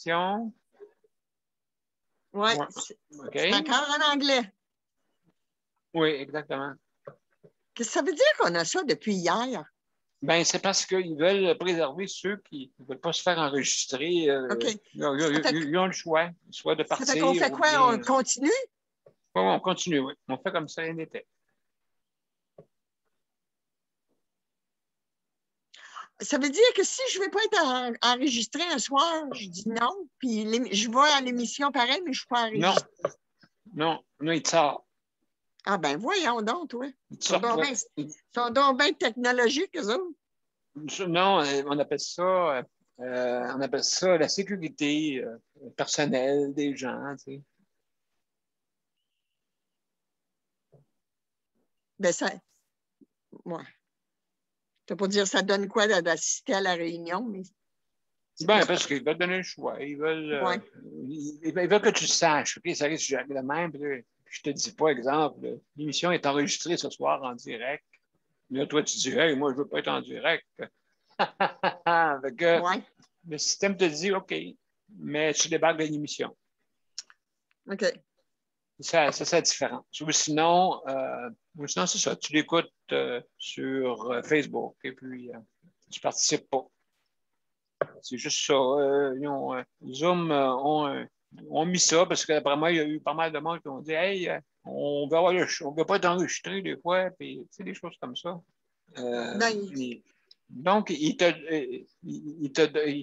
questions? Oui, Ouais. c'est encore en anglais. Oui, exactement. Qu'est-ce que ça veut dire qu'on a ça depuis hier? Ben, c'est parce qu'ils veulent préserver ceux qui ne veulent pas se faire enregistrer. OK. Ils ont le choix, soit de partir. Ça fait qu'on fait quoi? Bien... On continue? Oui, on continue, oui. On fait comme ça, rien n'était. Ça veut dire que si je ne vais pas être enregistré un soir, je dis non, puis je vais à l'émission pareil, mais je ne suis pas enregistré. Non, il te sort. Ah ben voyons donc, toi. Ils sont donc bien technologiques, eux autres. Non, on appelle ça la sécurité personnelle des gens, tu sais. Ben ça, ouais. Tu vas pas dire ça donne quoi d'assister à la réunion, mais. Ben, parce qu'ils veulent donner le choix. Ils veulent, ils veulent que tu saches. OK, ça risque jamais le même. Puis là, je te dis pas, exemple, l'émission est enregistrée ce soir en direct. Là, toi, tu dis, hey, moi, je veux pas être en direct. Fait que, le système te dit, OK, mais tu débarques de l'émission. OK. C'est la différence. Ou sinon, c'est ça. Tu l'écoutes sur Facebook et puis tu participes pas. C'est juste ça. Zoom ont mis ça parce que d'après moi, il y a eu pas mal de monde qui ont dit hey, on veut pas être enregistré des fois, puis tu sais, des choses comme ça. Donc, ils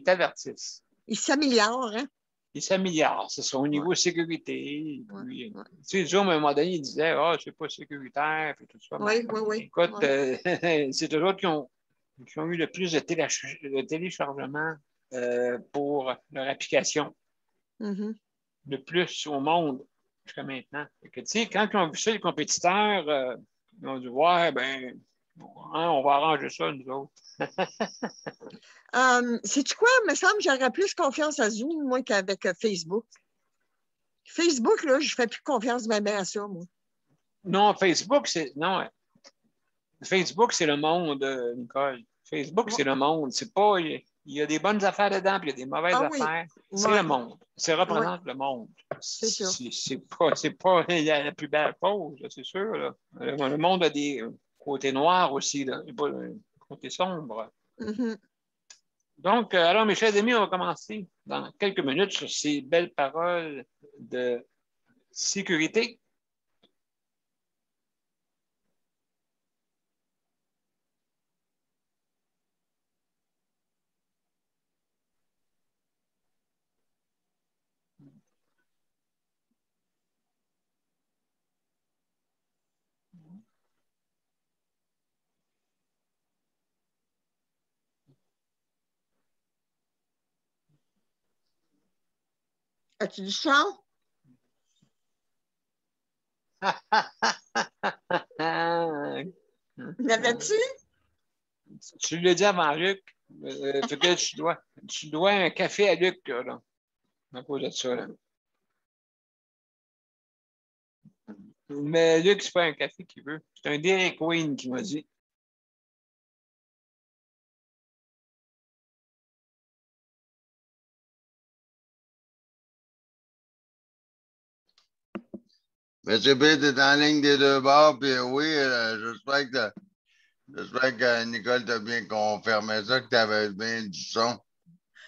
t'avertissent. Ils s'améliorent, hein? Ils s'améliorent, c'est ça, au niveau sécurité. Puis, tu sais, Zoom, à un moment donné, il disait ah, c'est pas sécuritaire, puis tout ça. Oui. Écoute, c'est eux autres qui ont eu le plus de téléchargements pour leur application. Le plus au monde jusqu'à maintenant. Que, quand ils ont vu ça, les compétiteurs, ils ont dit ouais, ben, on va arranger ça, nous autres. Sais-tu quoi? Il me semble que j'aurais plus confiance à Zoom, moi, qu'avec Facebook. Facebook, là, je ne fais plus confiance même à ça, moi. Non, Facebook, c'est. Non. Facebook, c'est le monde, Nicole. Facebook, c'est le monde. C'est pas. Il y a des bonnes affaires dedans, puis il y a des mauvaises affaires. C'est le monde. Ça représente le monde. C'est sûr. C'est pas la plus belle chose, c'est sûr. Là. Le monde a des côtés noirs aussi, là. Il n'y a pas un côté sombre. Donc, alors, mes chers amis, on va commencer dans quelques minutes sur ces belles paroles de sécurité. As-tu du chant? L'avais-tu? Tu l'as dit avant Luc. Tu dois un café à Luc, là, à cause de ça. Là. Mais Luc, c'est pas un café qu'il veut. C'est un Dairy Queen qui m'a dit. Monsieur B, t'es en ligne des deux bords, puis oui, j'espère que Nicole t'a bien confirmé ça, que tu avais bien du son.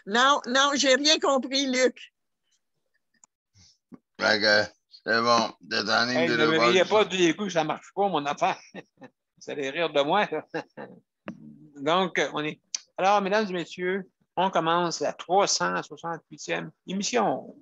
Non, j'ai rien compris, Luc. Fait que c'est bon, t'es en ligne des deux bords. Ne me riez pas du coup, ça marche pas, mon affaire. Vous allez rire de moi. Donc, on est. Alors, mesdames et messieurs, on commence la 368e émission.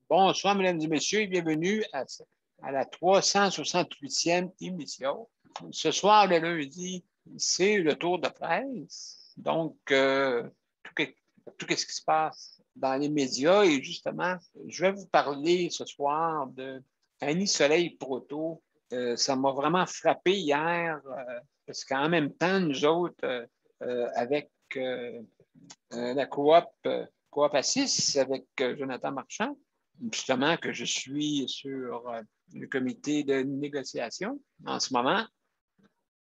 Bonsoir, mesdames et messieurs, et bienvenue à la 368e émission. Ce soir, le lundi, c'est le tour de presse. Donc, tout ce qui se passe dans les médias et justement, je vais vous parler ce soir de Annie Soleil Proto. Ça m'a vraiment frappé hier parce qu'en même temps, nous autres, avec la coop Assis, avec Jonathan Marchand, justement que je suis sur le comité de négociation en ce moment.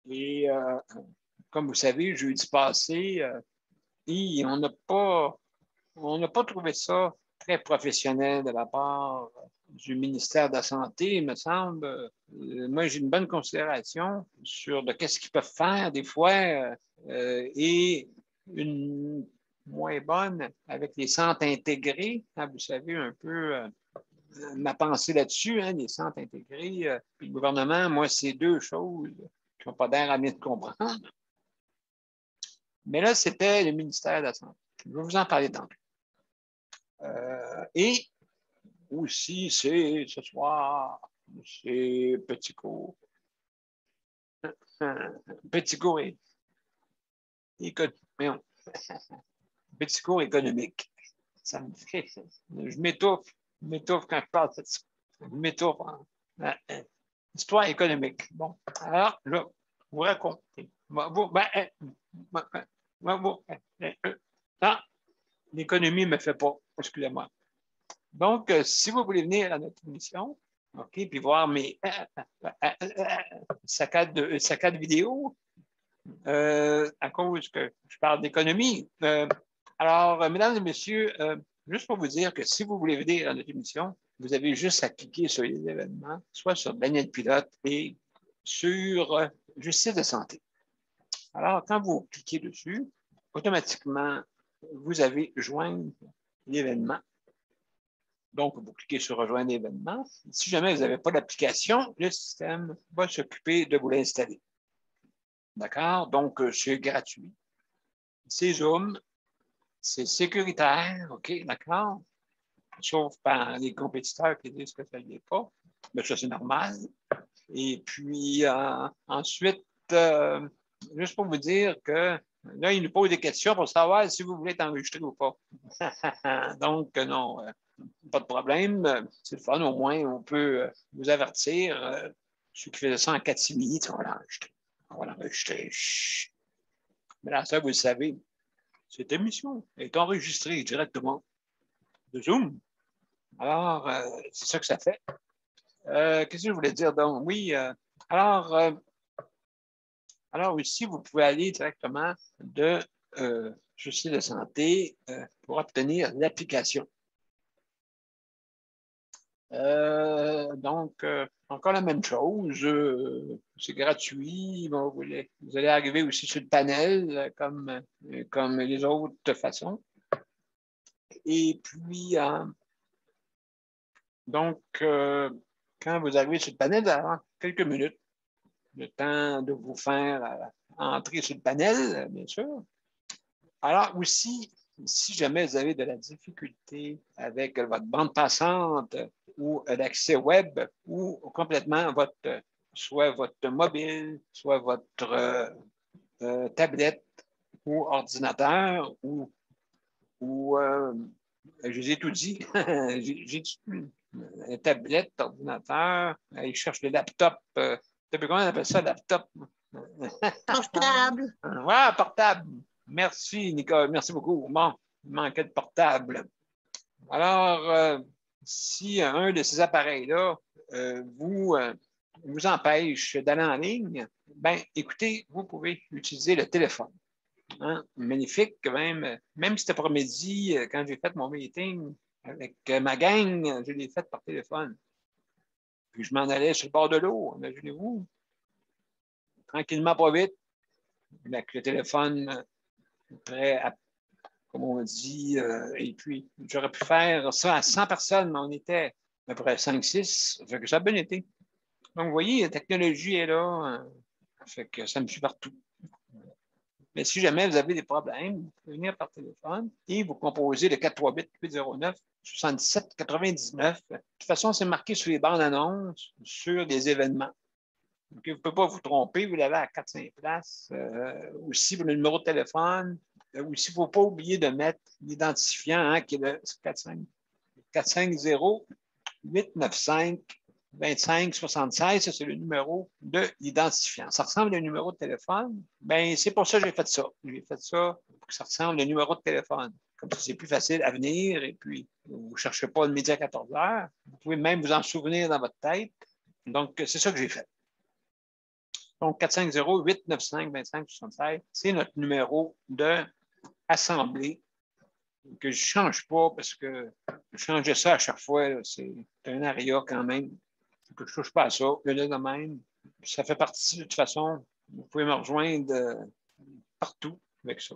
Et comme vous savez, jeudi passé, on n'a pas trouvé ça très professionnel de la part du ministère de la Santé, il me semble. Moi, j'ai une bonne considération sur de qu'est-ce qu'ils peuvent faire des fois et une moins bonne avec les centres intégrés. Hein, vous savez un peu ma pensée là-dessus, hein, les centres intégrés. Puis le gouvernement, moi, c'est deux choses qui n'ont pas d'air à bien de comprendre. Mais là, c'était le ministère de la Santé. Je vais vous en parler tantôt. Et aussi, c'est ce soir, c'est Petit cours. Petit cours Petit cours économique. Ça me fait. Je m'étouffe quand je parle de ça. Je m'étouffe. Histoire économique. Bon, alors, là, vous racontez. Non, l'économie ne me fait pas. Excusez-moi. Donc, si vous voulez venir à notre émission, OK, puis voir mes saccades vidéo, à cause que je parle d'économie. Alors, mesdames et messieurs, juste pour vous dire que si vous voulez venir à notre émission, vous avez juste à cliquer sur les événements, soit sur Daniel Pilote et sur Justice de santé. Alors, quand vous cliquez dessus, automatiquement, vous avez joindre l'événement. Donc, vous cliquez sur Rejoindre l'événement. Si jamais vous n'avez pas d'application, le système va s'occuper de vous l'installer. D'accord? Donc, c'est gratuit. C'est Zoom. C'est sécuritaire. OK? D'accord? Sauf par les compétiteurs qui disent que ça ne l'est pas. Mais ça, c'est normal. Et puis, ensuite, juste pour vous dire que là, il nous pose des questions pour savoir si vous voulez être enregistré ou pas. Donc, non, pas de problème. C'est le fun, au moins, on peut vous avertir. Ceux qui faisaient ça en catimini, on va l'enregistrer. On va l'enregistrer. Mais là, ça, vous le savez, cette émission est enregistrée directement de Zoom. Alors, c'est ça que ça fait. Qu'est-ce que je voulais dire? Donc, oui, alors ici, vous pouvez aller directement de Justice de santé pour obtenir l'application. Donc, encore la même chose. C'est gratuit. Bon, vous allez arriver aussi sur le panel comme les autres façons. Et puis, donc, quand vous arrivez sur le panel, vous allez avoir quelques minutes, le temps de vous faire entrer sur le panel, bien sûr. Alors aussi, si jamais vous avez de la difficulté avec votre bande passante ou l'accès web ou complètement soit votre mobile, soit votre tablette ou ordinateur ou je vous ai tout dit. J'ai tablette, ordinateur, ils cherchent le laptop. Comment on appelle ça, laptop? Portable. Ouais, portable. Merci, Nicole. Merci beaucoup. Bon, il manquait de portable. Alors, si un de ces appareils-là vous empêche d'aller en ligne, ben, écoutez, vous pouvez utiliser le téléphone. Hein? Magnifique, même cet après-midi, quand j'ai fait mon meeting avec ma gang, je l'ai fait par téléphone. Puis je m'en allais sur le bord de l'eau, imaginez-vous. Tranquillement, pas vite, avec le téléphone prêt à, comme on dit, et puis j'aurais pu faire ça à 100 personnes, mais on était à peu près 5-6, fait que ça a bien été. Donc, vous voyez, la technologie est là, fait que ça me suit partout. Mais si jamais vous avez des problèmes, vous pouvez venir par téléphone et vous composez le 438-809-7799. De toute façon, c'est marqué sur les bandes annonces, sur des événements. Donc, vous ne pouvez pas vous tromper, vous l'avez à 4-5 places. Aussi, pour le numéro de téléphone, Aussi, il ne faut pas oublier de mettre l'identifiant hein, qui est le 450-895-2576. Ça, c'est le numéro de l'identifiant. Ça ressemble à un numéro de téléphone. Bien, c'est pour ça que j'ai fait ça. J'ai fait ça pour que ça ressemble à un numéro de téléphone. Comme ça, c'est plus facile à venir et puis vous ne cherchez pas le midi à 14 heures. Vous pouvez même vous en souvenir dans votre tête. Donc, c'est ça que j'ai fait. Donc, 450-895-2576, c'est notre numéro d'assemblée que je ne change pas parce que changer ça à chaque fois, c'est un aria quand même. Que je ne touche pas à ça. Le de même, ça fait partie de toute façon. Vous pouvez me rejoindre partout avec ça.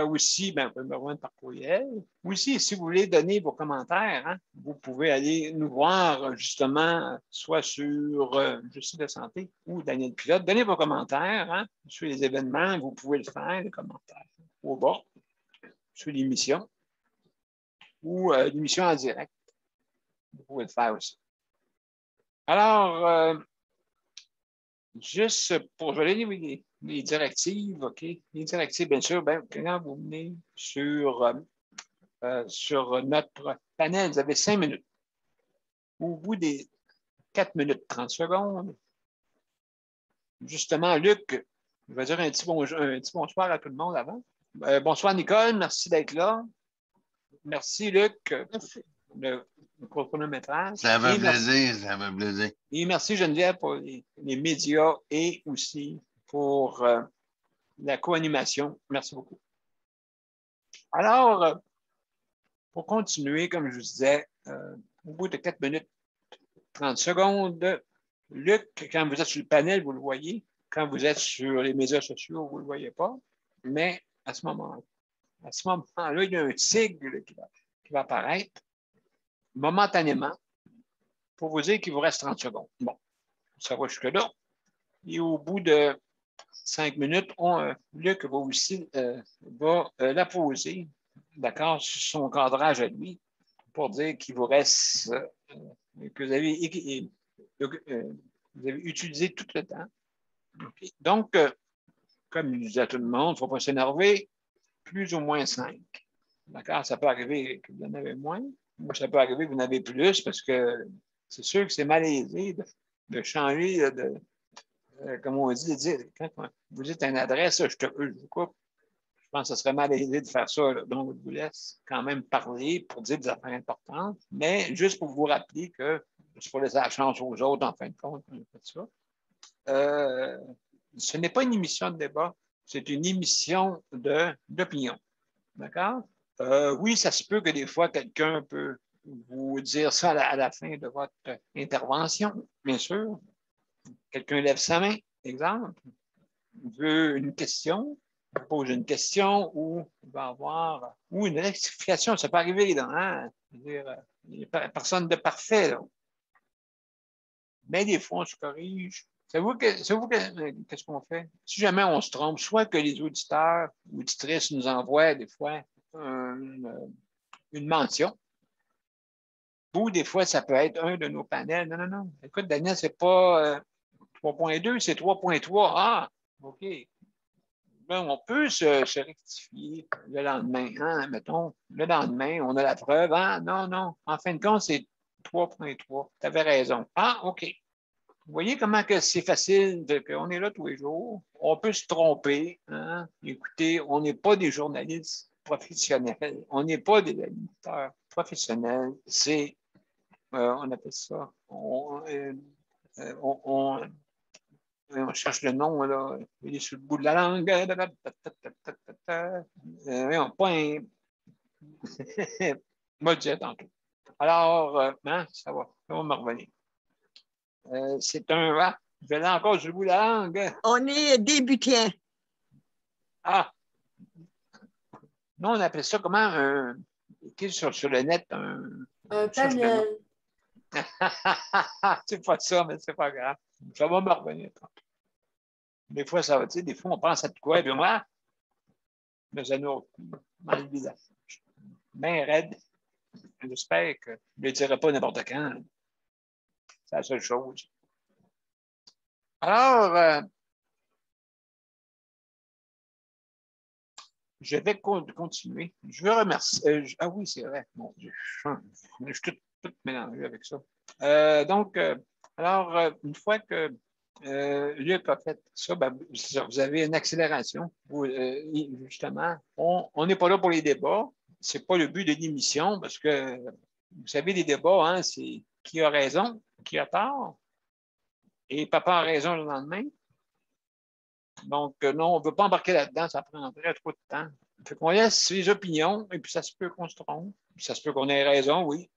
Aussi, ben, vous pouvez me rejoindre par courriel. Aussi, si vous voulez donner vos commentaires, hein, vous pouvez aller nous voir justement, soit sur Justice de santé ou Daniel Pilote. Donnez vos commentaires hein, sur les événements. Vous pouvez le faire, les commentaires au bas, sur l'émission ou l'émission en direct. Vous pouvez le faire aussi. Alors, juste pour, je vais donner les directives, OK? Les directives, bien sûr, ben, quand vous venez sur notre panel, vous avez 5 minutes. Au bout des 4 minutes 30 secondes, justement, Luc, je vais dire un petit bonsoir à tout le monde avant. Bonsoir, Nicole, merci d'être là. Merci, Luc. Merci. Le chronométrage. Ça fait plaisir, ça fait plaisir. Et merci, Geneviève, pour les médias et aussi pour la co-animation. Merci beaucoup. Alors, pour continuer, comme je vous disais, au bout de 4 minutes 30 secondes, Luc, quand vous êtes sur le panel, vous le voyez. Quand vous êtes sur les médias sociaux, vous ne le voyez pas. Mais à ce moment-là, il y a un sigle qui va apparaître momentanément pour vous dire qu'il vous reste 30 secondes. Bon, ça va jusque-là. Et au bout de 5 minutes, Luc va aussi la poser, d'accord, sur son cadrage à lui, pour dire qu'il vous reste, que vous avez utilisé tout le temps. Okay. Donc, comme il disait à tout le monde, il ne faut pas s'énerver, plus ou moins 5. D'accord? Ça peut arriver que vous en avez moins, ou ça peut arriver que vous en avez plus, parce que c'est sûr que c'est malaisé de changer comme on dit, de dire, quand vous dites une adresse, je vous coupe. Je pense que ce serait malaisé de faire ça. Là. Donc, je vous laisse quand même parler pour dire des affaires importantes, mais juste pour vous rappeler que c'est pour laisser la chance aux autres, en fin de compte, on fait ça. Ce n'est pas une émission de débat, c'est une émission d'opinion. D'accord? Oui, ça se peut que des fois, quelqu'un peut vous dire ça à la fin de votre intervention, bien sûr. Quelqu'un lève sa main, exemple, veut une question, pose une question ou il va avoir ou une rectification. Ça peut arriver, là, hein? Il n'y a personne de parfait. Là. Mais des fois, on se corrige. Savez-vous qu'est-ce qu'on fait? Si jamais on se trompe, soit que les auditeurs ou auditrices nous envoient des fois une mention, ou des fois, ça peut être un de nos panels. Non, non, non. Écoute, Daniel, c'est pas 3.2, c'est 3.3. Ah, OK. Ben, on peut se rectifier le lendemain. Hein, mettons, le lendemain, on a la preuve. Ah, non, non. En fin de compte, c'est 3.3. Tu avais raison. Ah, OK. Vous voyez comment que c'est facile, qu'on est là tous les jours. On peut se tromper. Hein? Écoutez, on n'est pas des journalistes professionnels. On n'est pas des animateurs professionnels. C'est, on appelle ça, on cherche le nom, là. Il est sur le bout de la langue. Pas un. Moi, je disais tantôt. Alors, hein, ça va me revenir. C'est un. Ah, je vais là encore sur le bout de la langue. On est débutant. Ah! Non, on appelle ça comment? Sur le net, un panel. C'est pas ça, mais c'est pas grave. Ça va me revenir. Des fois, ça va, tu sais, des fois, on pense à de quoi, et puis moi, mais ça nous dans le visage. Bien raide. J'espère que je ne le dirai pas n'importe quand. C'est la seule chose. Alors, je vais continuer. Je veux remercier. Ah oui, c'est vrai. Mon Dieu, je suis tout mélangé avec ça. Alors, une fois que Luc a fait ça, ben, vous avez une accélération. Justement, on n'est pas là pour les débats. Ce n'est pas le but de l'émission parce que, vous savez, les débats, hein, c'est qui a raison, qui a tort. Et papa a raison le lendemain. Donc, non, on ne veut pas embarquer là-dedans, ça prendrait trop de temps. Fait qu'on laisse les opinions, et puis ça se peut qu'on se trompe. Ça se peut qu'on ait raison, oui.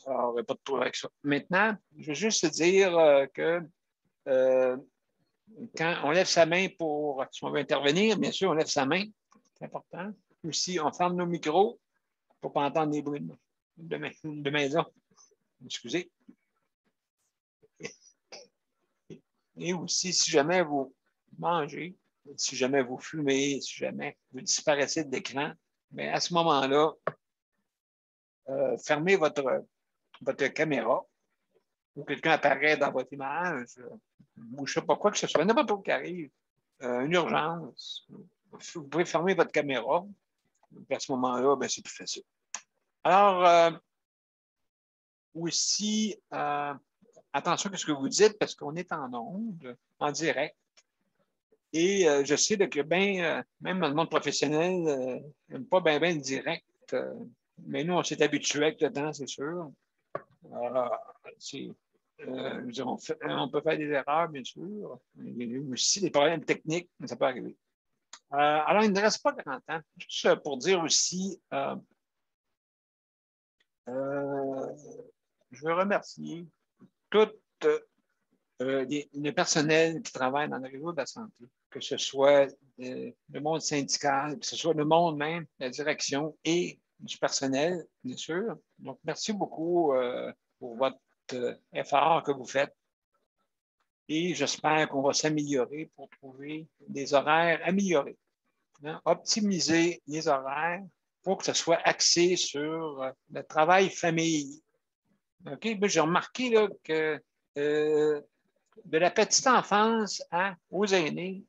Alors, il n'y a pas de trouble avec ça. Maintenant, je veux juste te dire que quand on lève sa main pour, si on veut intervenir, bien sûr, on lève sa main. C'est important. Aussi, on ferme nos micros pour ne pas entendre des bruits de maison. Excusez. Et aussi, si jamais vous mangez, si jamais vous fumez, si jamais vous disparaissez de l'écran, mais à ce moment-là, fermez votre caméra ou quelqu'un apparaît dans votre image, ou je ne sais pas quoi que ce soit, n'importe quoi qui arrive, une urgence, vous pouvez fermer votre caméra. Et à ce moment-là, ben, c'est plus facile. Alors, aussi, attention à ce que vous dites parce qu'on est en ondes, en direct. Et je sais que même dans le monde professionnel, n'aime pas bien le direct. Mais nous, on s'est habitué avec le temps, c'est sûr. On peut faire des erreurs, bien sûr. Il y a aussi des problèmes techniques, mais ça peut arriver. Alors, il ne reste pas grand temps. Juste pour dire aussi, je veux remercier tout le personnel qui travaille dans le réseau de la santé, que ce soit le monde syndical, que ce soit le monde même, la direction et du personnel, bien sûr. Donc, merci beaucoup pour votre effort que vous faites. Et j'espère qu'on va s'améliorer pour trouver des horaires améliorés. Hein? Optimiser les horaires pour que ce soit axé sur le travail famille. OK? J'ai remarqué là, que de la petite enfance aux aînés,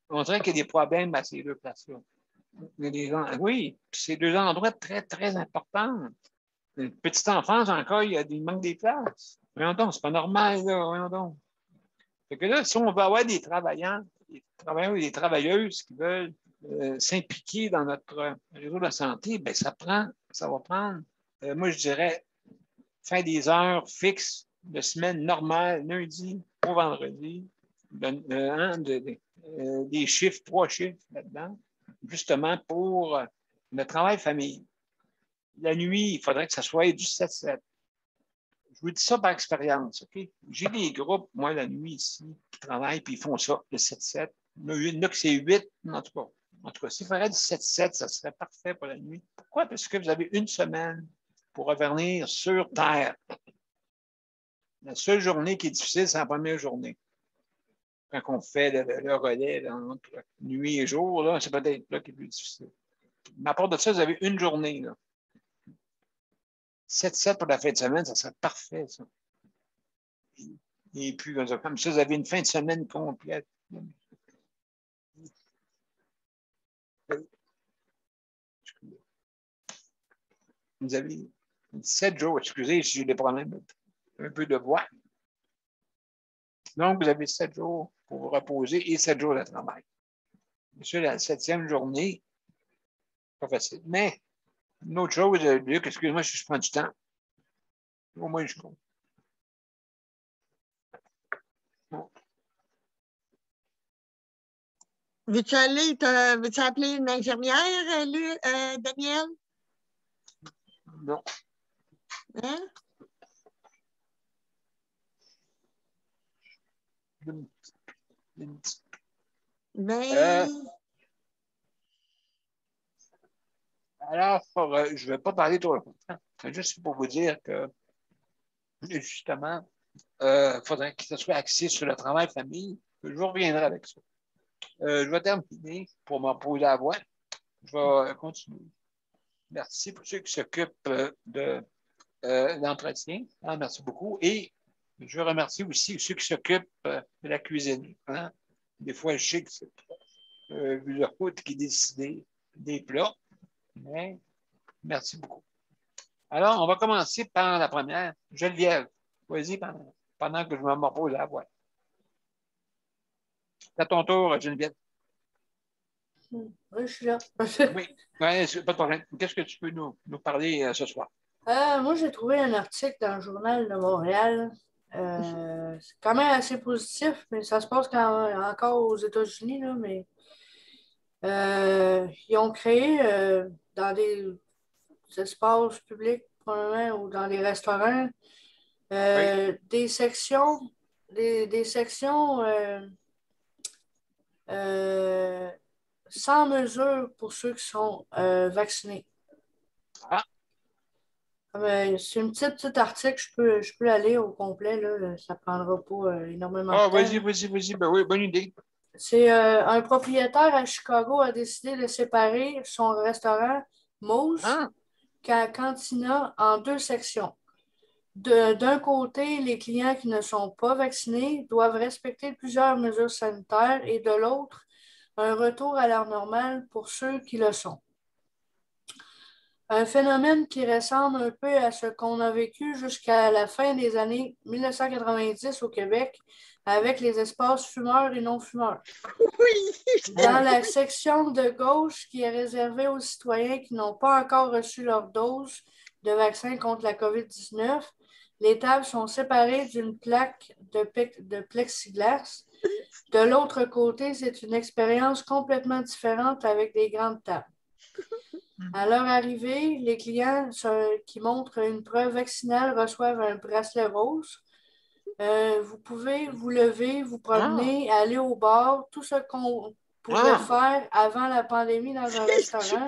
on dirait qu'il y a des problèmes à ces deux places-là. Oui, c'est deux endroits très, très importants. Une petite enfance, encore, il manque des places. Voyons donc, c'est pas normal, là. Voyons donc. Fait que là, si on veut avoir des travailleurs et des travailleuses qui veulent s'impliquer dans notre réseau de la santé, bien, ça va prendre, moi, je dirais, faire des heures fixes de semaine normale, lundi au vendredi, des chiffres, 3 chiffres là-dedans, justement pour le travail famille. La nuit, il faudrait que ça soit du 7-7. Je vous dis ça par expérience, OK? J'ai des groupes, moi, la nuit ici, qui travaillent, puis ils font ça, le 7-7. Il y en a que c'est 8, en tout cas. En tout cas, s'il faudrait du 7-7, ça serait parfait pour la nuit. Pourquoi? Parce que vous avez une semaine pour revenir sur Terre. La seule journée qui est difficile, c'est la première journée. Quand on fait le relais là, entre nuit et jour, là, c'est peut-être là qui est plus difficile. Mais à part de ça, vous avez une journée. 7-7 pour la fin de semaine, ça serait parfait, ça. Et puis, comme ça, vous avez une fin de semaine complète. Vous avez 7 jours, excusez si j'ai des problèmes, un peu de voix. Donc, vous avez 7 jours pour vous reposer et 7 jours de travail. Monsieur, la 7e journée, pas facile. Mais, une autre chose, Luc, excuse-moi si je prends du temps. Au moins, je compte. Bon. Veux-tu appeler une infirmière, Daniel? Non. Hein? Ben... Alors, je ne vais pas parler trop longtemps. Juste pour vous dire que, justement, il faudrait que ce soit axé sur le travail famille. Je vous reviendrai avec ça. Je vais terminer pour m'en poser la voix. Je vais continuer. Merci pour ceux qui s'occupent de l'entretien. Hein, merci beaucoup. Et je remercie aussi ceux qui s'occupent de la cuisine. Hein. Des fois, je sais que c'est le foot qui est décidé, des plats. Mais, merci beaucoup. Alors, on va commencer par la première. Geneviève, vas-y pendant que je me repose à la voix. C'est à ton tour, Geneviève. Oui, je suis là. Oui, pas de problème. Qu'est-ce que tu peux nous parler ce soir? Moi, j'ai trouvé un article dans le Journal de Montréal. C'est quand même assez positif, mais ça se passe encore aux États-Unis, là, mais ils ont créé dans des espaces publics, probablement, ou dans des restaurants, des sections, des sections sans mesure pour ceux qui sont vaccinés. Ah. C'est un petit article, je peux la lire au complet, là, ça ne prendra pas énormément de temps. Vas-y. Ben oui, bonne idée. C'est un propriétaire à Chicago a décidé de séparer son restaurant Moose Cantina en deux sections. D'un côté, les clients qui ne sont pas vaccinés doivent respecter plusieurs mesures sanitaires et de l'autre, un retour à l'heure normale pour ceux qui le sont. Un phénomène qui ressemble un peu à ce qu'on a vécu jusqu'à la fin des années 1990 au Québec avec les espaces fumeurs et non-fumeurs. Oui. Dans la section de gauche qui est réservée aux citoyens qui n'ont pas encore reçu leur dose de vaccin contre la COVID-19, les tables sont séparées d'une plaque de plexiglas. De l'autre côté, c'est une expérience complètement différente avec des grandes tables. À leur arrivée, les clients qui montrent une preuve vaccinale reçoivent un bracelet rose. Vous pouvez vous lever, vous promener, aller au bar, tout ce qu'on pouvait faire avant la pandémie dans un restaurant.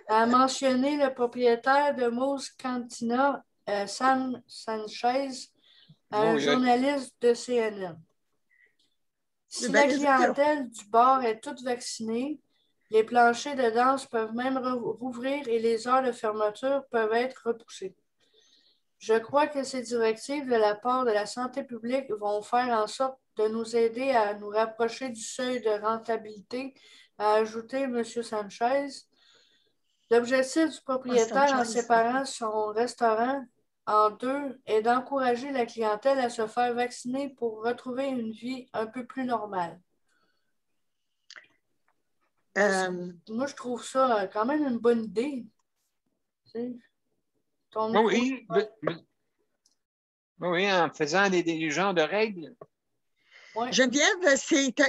A mentionné le propriétaire de Moose Cantina, Sam Sanchez, un journaliste de CNN. Si la clientèle du bar est toute vaccinée, les planchers de danse peuvent même rouvrir et les heures de fermeture peuvent être repoussées. Je crois que ces directives de la part de la santé publique vont faire en sorte de nous aider à nous rapprocher du seuil de rentabilité, a ajouté M. Sanchez. L'objectif du propriétaire en séparant son restaurant en deux est d'encourager la clientèle à se faire vacciner pour retrouver une vie un peu plus normale. Moi, je trouve ça quand même une bonne idée. Oui, en faisant des genres de règles. Ouais. Geneviève,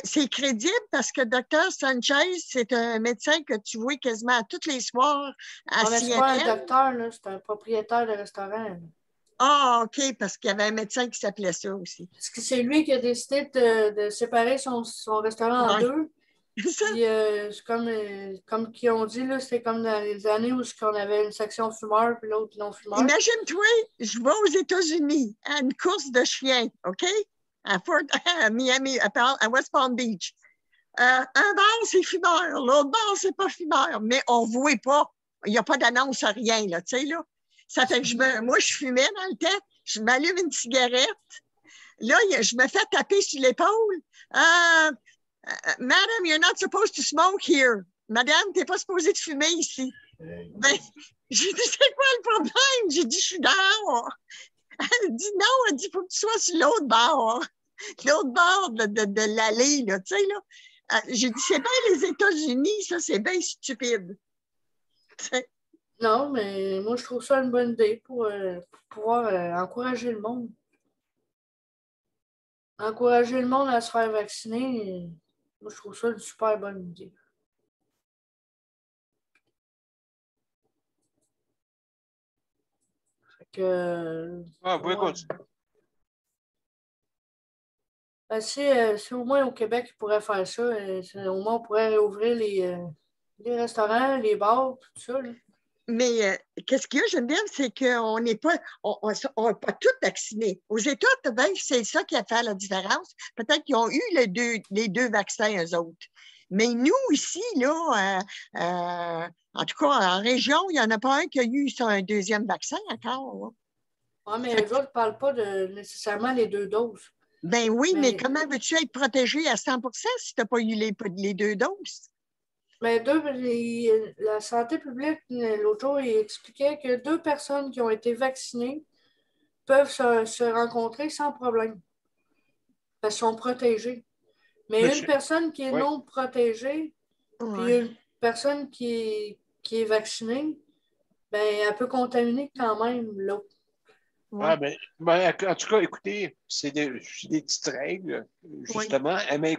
c'est crédible parce que Dr. Sanchez, c'est un médecin que tu vois quasiment tous les soirs à CNN. C'est pas un docteur, c'est un propriétaire de restaurant. Ah, OK, parce qu'il y avait un médecin qui s'appelait ça aussi. Parce que c'est lui qui a décidé de séparer son restaurant en deux. Puis, c'est comme qu'ils ont dit, c'est comme dans les années où on avait une section fumeur puis l'autre non-fumeur. Imagine-toi, je vais aux États-Unis à une course de chiens, OK? À Miami, à West Palm Beach. Un bar, c'est fumeur. L'autre bar, c'est pas fumeur. Mais on ne voit pas. Il n'y a pas d'annonce à rien, là, tu sais, là. Ça fait que moi, je fumais dans le temps. Je m'allume une cigarette. Là, je me fais taper sur l'épaule. Madam, you're not supposed to smoke here. Madame, tu n'es pas supposée de fumer ici. Ben, j'ai dit, c'est quoi le problème? J'ai dit, je suis dehors. Elle dit non, elle dit, il faut que tu sois sur l'autre bord. L'autre bord de l'allée, là, tu sais, là. J'ai dit, c'est bien les États-Unis, ça, c'est bien stupide. T'sais. Non, mais moi, je trouve ça une bonne idée pour pouvoir encourager le monde. Encourager le monde à se faire vacciner, moi, je trouve ça une super bonne idée. Fait que... Ben, si au moins au Québec, ils pourraient faire ça, au moins on pourrait réouvrir les restaurants, les bars, tout ça. Là. Mais qu'est-ce qu'il y a, Geneviève, c'est qu'on n'est pas, on pas tous vaccinés. Aux États, c'est ça qui a fait la différence. Peut-être qu'ils ont eu les deux vaccins, eux autres. Mais nous, ici, là, en tout cas, en région, il n'y en a pas un qui a eu un deuxième vaccin encore. Oui, mais eux autres ne parlent pas de nécessairement les deux doses. Ben oui, mais comment veux-tu être protégé à 100 si tu n'as pas eu les 2 doses? Mais la santé publique, l'autre jour, il expliquait que 2 personnes qui ont été vaccinées peuvent se rencontrer sans problème parce qu'ils sont protégés. Mais une personne qui est Oui. non protégée, puis une personne qui est vaccinée, ben, elle peut contaminer quand même l'autre. Ouais. Ah, ben, en tout cas, écoutez, c'est des petites règles, justement. Mais,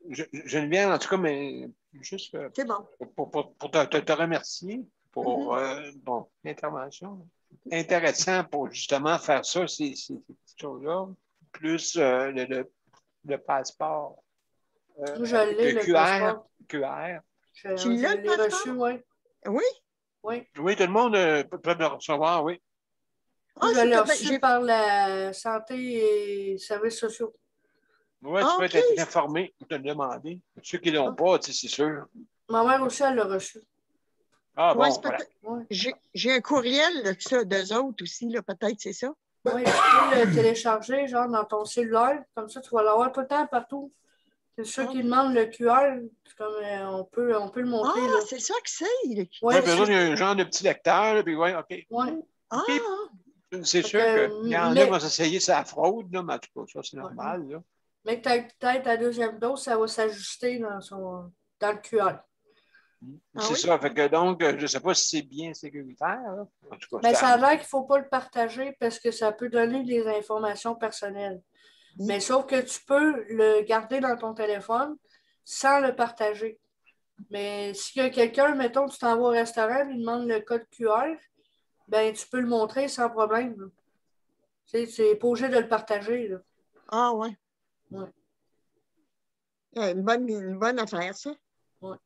Geneviève, en tout cas, mais juste c'est bon. pour te remercier pour bon, l'intervention. Intéressant pour justement faire ça, ces petites choses-là, plus le passeport. Je l'ai, le passeport. QR. Tu l'as, Je le l'ai passeport? reçu, oui. Oui? Oui. Oui, tout le monde peut le recevoir, oui. Je l'ai reçu par la santé et services sociaux. Oui, tu peux être informé ou te le demander. Ceux qui ne l'ont pas, c'est sûr. Ma mère aussi, elle l'a reçu. Ah bon, voilà. J'ai un courriel de ça, d'eux autres aussi, là, peut-être, c'est ça? Oui, tu peux le télécharger, genre, dans ton cellulaire. Comme ça, tu vas l'avoir tout le temps partout. C'est ceux qui demandent le QR, comme, on peut le montrer. Ah, c'est ça que c'est, le QR. Oui, puis il y a un genre de petit lecteur, puis oui, OK. Oui. Okay. C'est sûr qu'il y en a qui vont s'essayer sur la fraude, là, mais en tout cas, ça, c'est normal. Là. Mais que tu as peut-être ta deuxième dose, ça va s'ajuster dans le QR. C'est ça. Fait que donc, je ne sais pas si c'est bien sécuritaire. Là. En tout cas, mais ça a l'air qu'il ne faut pas le partager parce que ça peut donner des informations personnelles. Mais sauf que tu peux le garder dans ton téléphone sans le partager. Mais s'il y a quelqu'un, mettons, tu t'en vas au restaurant, il demande le code QR, ben tu peux le montrer sans problème. C'est pas obligé de le partager. Là. Ah ouais. Ouais. Une bonne affaire, ça. Ouais.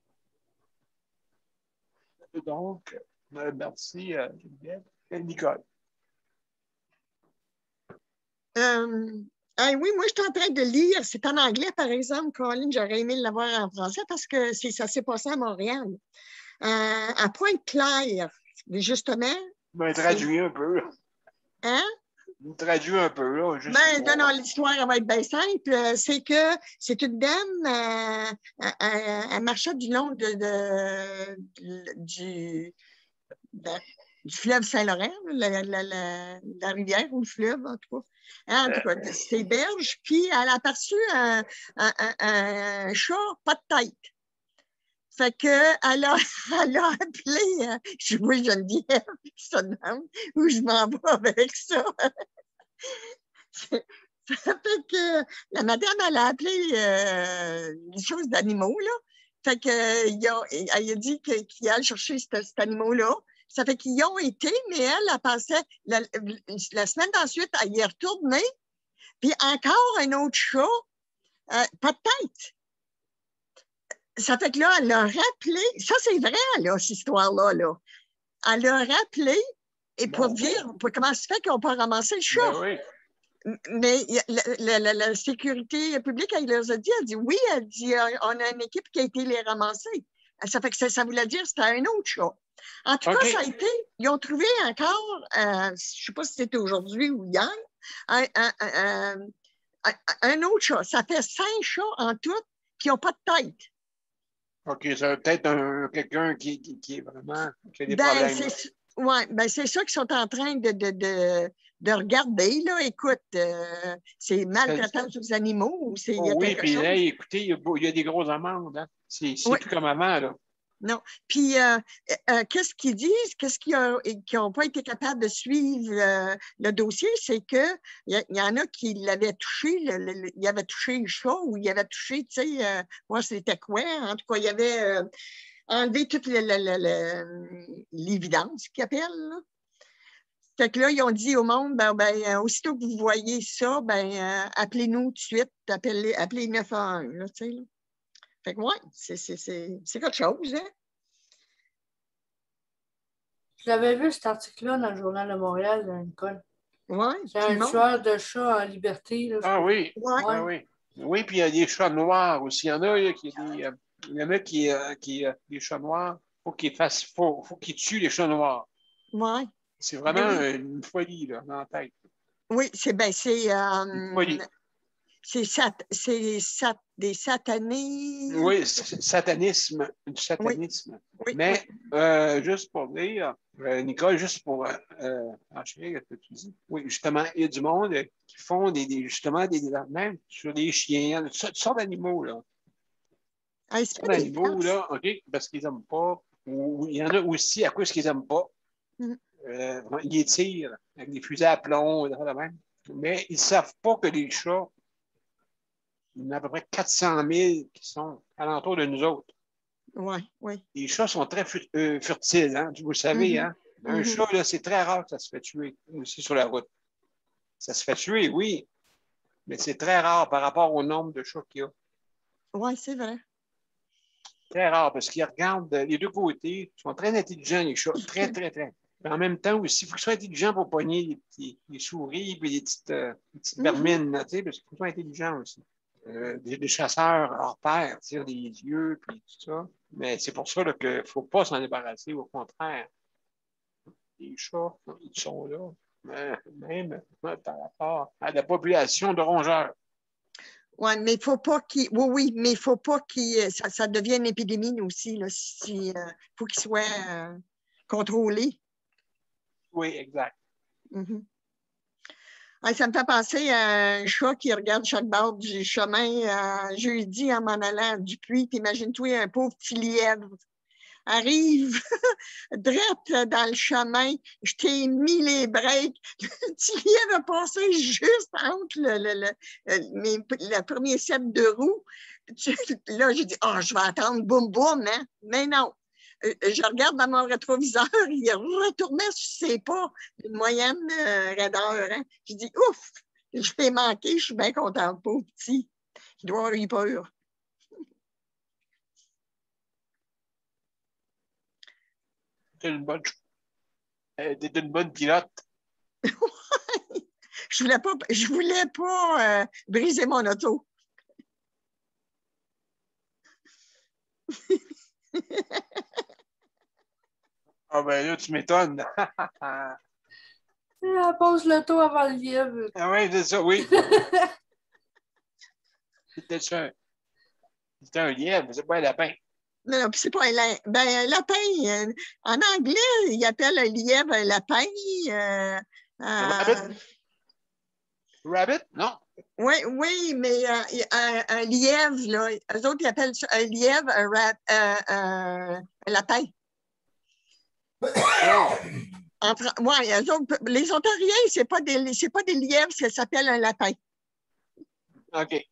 Donc, merci, Geneviève. Nicole. Oui, moi, je suis en train de lire. C'est en anglais, par exemple, Colin. J'aurais aimé l'avoir en français parce que ça s'est passé à Montréal. À Pointe-Claire, justement. Ben, traduis un peu. Hein? Traduis un peu, là. Non, l'histoire va être bien simple. C'est que c'est une dame, elle marchait du long du fleuve Saint-Laurent, la rivière ou le fleuve, en tout cas. En tout cas, c'est berges. Puis, elle a aperçu un chat pas de tête. Fait que elle a appelé, je vois Geneviève qui se demande où je m'en vais avec ça. Ça fait que la madame, elle a appelé une chose d'animaux, là. Fait que, elle a dit qu'il allait chercher cet animal-là. Ça fait qu'ils y ont été, mais elle passait la semaine d'ensuite, elle y est retournée. Puis encore un autre chat, pas de tête. Ça fait que là, elle l'a rappelé. Ça, c'est vrai, là, cette histoire-là. Là. Elle l'a rappelé et pour dire comment ça se fait qu'ils n'ont pas ramassé le chat. Ben oui. Mais la sécurité publique, elle leur a dit, oui, elle dit, on a une équipe qui a été les ramasser. Ça fait que ça voulait dire que c'était un autre chat. En tout cas, ça a été, ils ont trouvé encore, je ne sais pas si c'était aujourd'hui ou hier, un autre chat. Ça fait 5 chats en tout, puis ils n'ont pas de tête. OK, ça peut-être quelqu'un qui est vraiment, qui a des problèmes. Oui, ben c'est ça qu'ils sont en train de regarder, là. Écoute, c'est maltraitance aux animaux ou c'est. Oui, puis là, écoutez, il y a des grosses amendes. Hein? C'est plus comme avant, là. Non. Puis, qu'est-ce qu'ils disent? Qu'est-ce qu'ils n'ont pas été capables de suivre le dossier? C'est qu'il y en a qui l'avaient touché, il avait touché le chat ou il avait touché, tu sais, moi, c'était quoi? En tout cas, il avait enlevé toute l'évidence qu'ils appellent. Là. Fait que là, ils ont dit au monde, aussitôt que vous voyez ça, appelez-nous tout de suite, appelez 911, là, tu sais, là. Fait que, ouais, c'est quelque chose, hein? J'avais vu cet article-là dans le Journal de Montréal, Nicole. Oui. C'est un tueur de chats en liberté. Là, oui. Ouais. Ah, oui. Oui, puis il y a des chats noirs aussi. Il y en a qui des chats noirs. Faut qu'ils tuent les chats noirs. Oui. C'est vraiment une folie, là, dans la tête. Oui, c'est une folie. des satanés. Oui, satanisme, du Oui, satanisme. oui, Mais oui. juste pour dire, Nicole, juste pour enchaîner ce que tu dis. Oui, justement, il y a du monde qui font justement des même sur les chiens, toutes sortes d'animaux, là. Hey, Toutes c'est sortes pas des d'animaux, places. là, OK, parce qu'ils n'aiment pas. Ou il y en a aussi à cause qu'ils n'aiment pas. Mm. Ils les tirent avec des fusils à plomb, et même. Mais ils ne savent pas que les chats, il y en a à peu près 400 000 qui sont alentour de nous autres. Oui, oui. Les chats sont très furtiles, hein? Vous le savez, Mhm. hein? Un Mhm. chat, là, c'est très rare que ça se fait tuer aussi sur la route. Ça se fait tuer, oui, mais c'est très rare par rapport au nombre de chats qu'il y a. Oui, c'est vrai. Très rare, parce qu'ils regardent les deux côtés. Ils sont très intelligents, les chats. Très, très, très. Mais en même temps aussi, il faut qu'ils soient intelligents pour pogner les souris et les petites Mhm. vermines, tu sais, parce qu'ils sont intelligents aussi. Des chasseurs hors pair tirent des yeux puis tout ça. Mais c'est pour ça qu'il ne faut pas s'en débarrasser. Au contraire, les chats, ils sont là. Même par rapport à la population de rongeurs. Oui, mais il ne faut pas qu'il. Oui, oui, mais il ne faut pas qu'il. Ça devienne une épidémie aussi. Là, faut qu'il soit contrôlé. Oui, exact. Mhm. Ah, ça me fait penser à un chat qui regarde chaque bord du chemin jeudi en m'en allant à Dupuis. T'imagines-toi un pauvre petit lièvre arrive drette dans le chemin. Je t'ai mis les breaks. Le petit lièvre a passé juste entre le premier set de roues. Là, j'ai dit, oh, je vais attendre, boum, boum, hein? Mais non. Je regarde dans mon rétroviseur, il retournait sur ses pas d'une moyenne raideur. Hein? J'ai dit, ouf, je l'ai manqué, je suis bien contente, pauvre petit. Il doit avoir eu peur. T'es une bonne pilote. Je voulais pas briser mon auto. Ah ben là, tu m'étonnes. Elle pose le tour avant le lièvre. Ah oui, c'est ça, oui. C'était un lièvre, c'est pas un lapin. Non, non, puis c'est pas un lapin. En anglais, ils appellent un lièvre un lapin. Rabbit? Rabbit? Non. Oui, oui, mais un lièvre, là, eux autres, ils appellent ça un lièvre, un lapin. Oh, Oui, les Ontariens, c'est pas des lièvres, ça s'appelle un lapin. OK.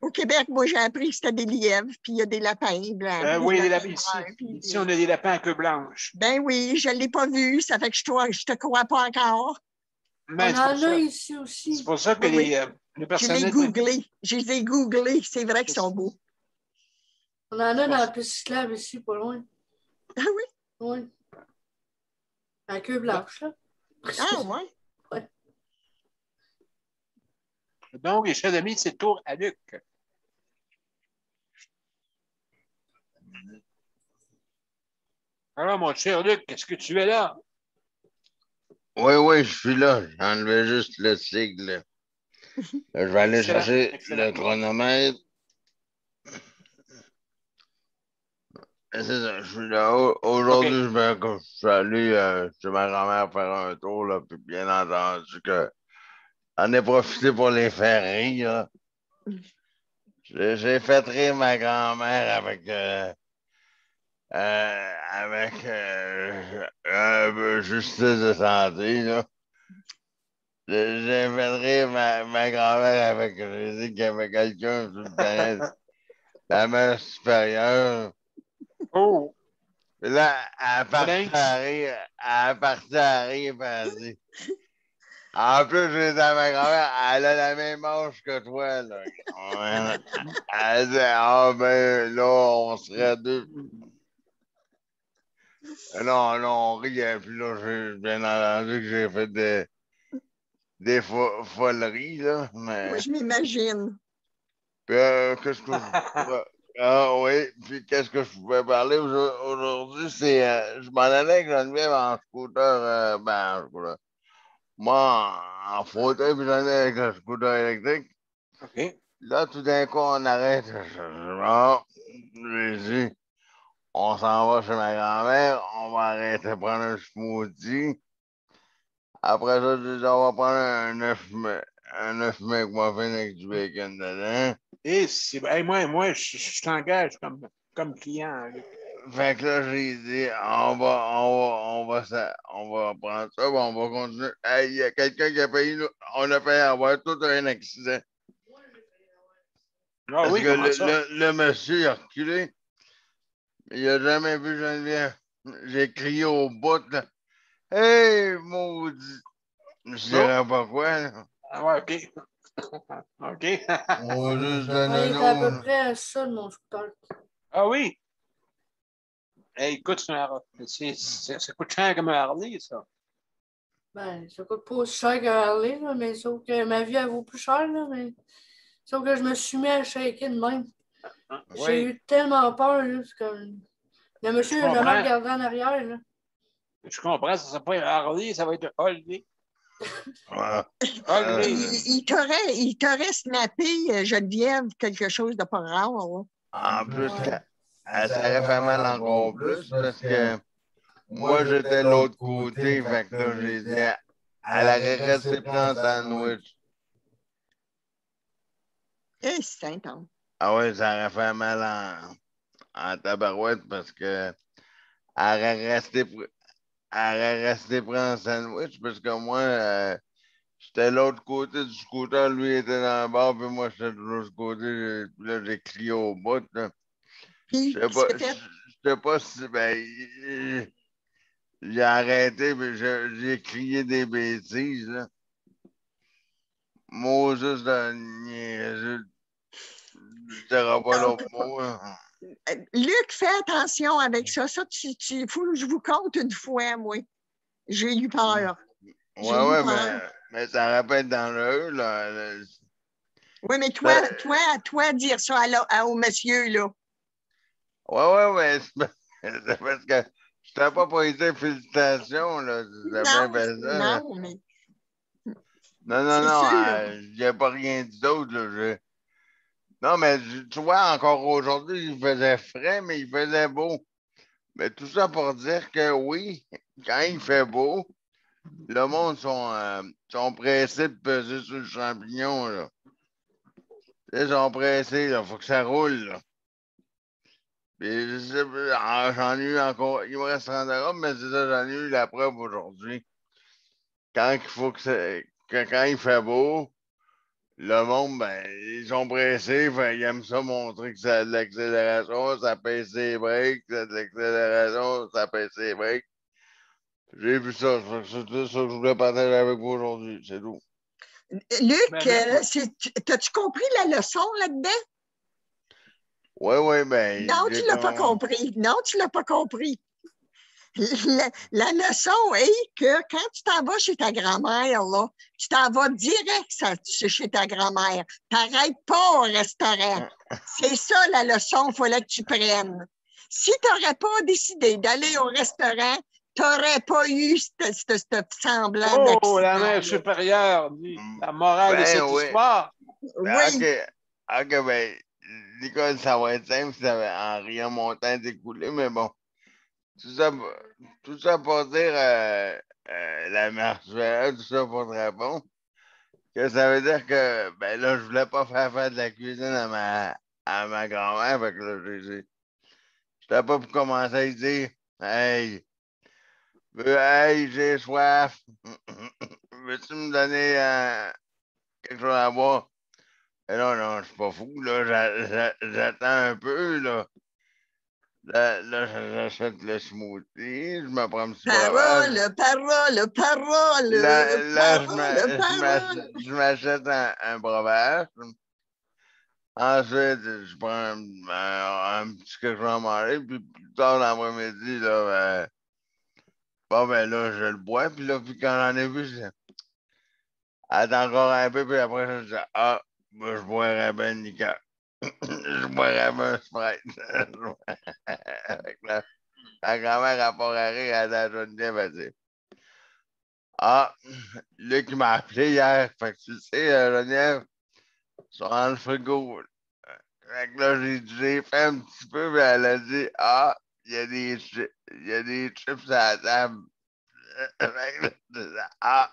Au Québec, moi, j'ai appris que c'était des lièvres, puis il y a des lapins blancs, puis des Oui, les lapins lapins ici. bruns, puis Ici, on a des lapins à queue blanche. ben oui, je ne l'ai pas vu, ça fait que je te crois pas encore. Mais On en a ici aussi. c'est pour ça que Oui, oui. le Je l'ai personnel. googlé. Je les ai googlés. C'est vrai qu'ils sont beaux. On en a dans la piste cyclable ici, pas loin. Ah oui? Oui. À queue blanche, là. Ah ouais? Ouais. Donc, les chefs d'amis, c'est tour à Luc. Alors, mon cher Luc, est-ce que tu es là? Oui, oui, je suis là. J'enlevais juste le sigle. Là, je vais aller Excellent, chercher excellent. le chronomètre. C'est ça, je suis là. Aujourd'hui, OK. je suis allé chez ma grand-mère faire un tour, là, puis bien entendu que j'en ai profité pour les faire rire. J'ai fait rire ma grand-mère avec justice de santé, là. J'ai fait rire ma grand-mère avec, j'ai dit qu'il y avait quelqu'un sur le terrain, la mère supérieure. Oh, Puis là, elle est partie Lynx. à rire, elle est partie à rire, puis elle dit, en plus, j'ai dit à ma grand-mère, elle a la même âge que toi, là. Elle dit, ah ben là, on serait deux. Non, non, on riait, puis là, j'ai bien entendu que j'ai fait des foleries, là, Moi, mais... je m'imagine. Puis, qu'est-ce que je pourrais... Ah oui, puis qu'est-ce que je pouvais parler aujourd'hui, c'est... je m'en allais avec Geneviève en scooter, ben, en scooter. moi, en fauteuil, puis j'en ai avec le scooter électrique. OK. Là, tout d'un coup, on arrête. J'ai dit, on s'en va chez ma grand-mère, on va arrêter de prendre un smoothie. Après ça, j'ai dit, on va prendre un œuf McMuffin avec du bacon dedans. Et si, hey, moi je t'engage comme client, Luc. Fait que là, j'ai dit, on va prendre ça, puis on va continuer. Hey, il y a quelqu'un qui a payé, on a failli avoir tout un accident. Ah Parce oui, que comment ça? le monsieur il a reculé, il a jamais vu Geneviève. J'ai crié au bout, là. Hey, maudit! Je dirais pas quoi, là. Ah ouais, OK. OK. On va juste Ouais, donner il était à peu près ça de mon scooter. Ah oui. Hey, écoute, ça coûte cher comme un Harley, ça. Ben, ça coûte pas aussi cher qu'un Harley, là, mais sauf que ma vie, elle vaut plus cher, là, mais sauf que je me suis mis à shaker de même. J'ai Oui, eu tellement peur, là, c'est comme... Le je monsieur, il a jamais comprends. regardé en arrière, là. Je comprends, ça ne sera pas un Harley, ça va être un Harley. Ouais. Il t'aurait snappé, Geneviève, quelque chose de pas rare, là. En plus, Ouais. ça aurait fait mal encore plus parce que moi, j'étais de l'autre côté. Fait que là, j'ai dit, elle aurait resté pris en sandwich. Eh, c'est intense. Ah ouais, ça aurait fait mal en tabarouette parce que elle aurait resté pris en sandwich parce que moi, j'étais de l'autre côté du scooter, lui était dans le bar, puis moi, j'étais de l'autre côté. Puis là, j'ai crié au bout, là. Puis, qu'est-ce que fait? Je sais pas si, j'ai arrêté, mais j'ai crié des bêtises, là. Moses de niaiseux. Je dirais pas l'autre mot, là. Luc, fais attention avec ça. Ça, faut que je vous compte une fois, moi. J'ai eu peur. J'ai eu Ouais, peur. mais ça rappelle dans le là. Oui, mais toi, dire ça au monsieur, là. Ouais, mais c'est parce que je t'ai pas posé félicitations, là. C'est bien Non, fait ça, là. non, mais c'est Non, sûr. j'ai pas rien dit d'autre, là. Non, mais tu vois, encore aujourd'hui, il faisait frais, mais il faisait beau. Mais tout ça pour dire que oui, quand il fait beau, le monde sont pressés de peser sur le champignon, là. Ils sont pressés, il faut que ça roule, là. Puis, je sais pas, j'en ai eu encore, il me reste 30 grammes, mais c'est ça, j'en ai eu la preuve aujourd'hui. Quand il faut quand il fait beau, le monde, ben, ils sont pressés, fait, ils aiment ça montrer que ça a de l'accélération, ça pèse ses breaks, ça a de l'accélération, ça pèse ses breaks. J'ai vu ça, c'est tout ça que je voulais partager avec vous aujourd'hui, c'est tout. Luc, Ben, t'as-tu compris la leçon là-dedans? Ouais, ben, Non, tu l'as pas compris. Non, tu l'as pas compris. La leçon est que quand tu t'en vas chez ta grand-mère, là, tu t'en vas direct chez ta grand-mère. Tu n'arrêtes pas au restaurant. C'est ça la leçon qu'il fallait que tu prennes. Si tu n'aurais pas décidé d'aller au restaurant, tu n'aurais pas eu ce semblant oh, la mère d'accident. supérieure dit la morale de Ben cette oui. histoire. Ben, Oui, ok, ben, l'école, ça va être simple, ça va en rien montant d'écouler, mais bon. Tout ça, tout ça pour dire la marche, tout ça pour te répondre. Que ça veut dire que, ben là, je voulais pas faire de la cuisine à ma grand-mère, fait que là, j'étais pas pour commencer à lui dire, hey, j'ai soif, veux-tu me donner quelque chose à boire? Et non, je suis pas fou, là, j'attends un peu, là. Là, j'achète le smoothie, je me prends un petit breuvage. parole, parole, parole, Là, parole, parole. je m'achète un breuvage. Ensuite, je prends un petit quelque chose à manger, puis plus tard dans l'après-midi, là, bon, ben là, je le bois, puis là, puis quand j'en ai vu, je dis, attends encore un peu, puis après, je dis, ah, ben, je boirais bien nickel. Je boirais bien un Sprite. Fait que là, la grand-mère a pas rire, elle a dit à Geneviève, elle dit, Ah, Luc m'a appelé hier. Fait que tu sais, Geneviève, sont dans le frigo. Fait que là, j'ai fait un petit peu, mais elle a dit ah, il y a des chips à la table. Fait que là, j'ai dit, ah,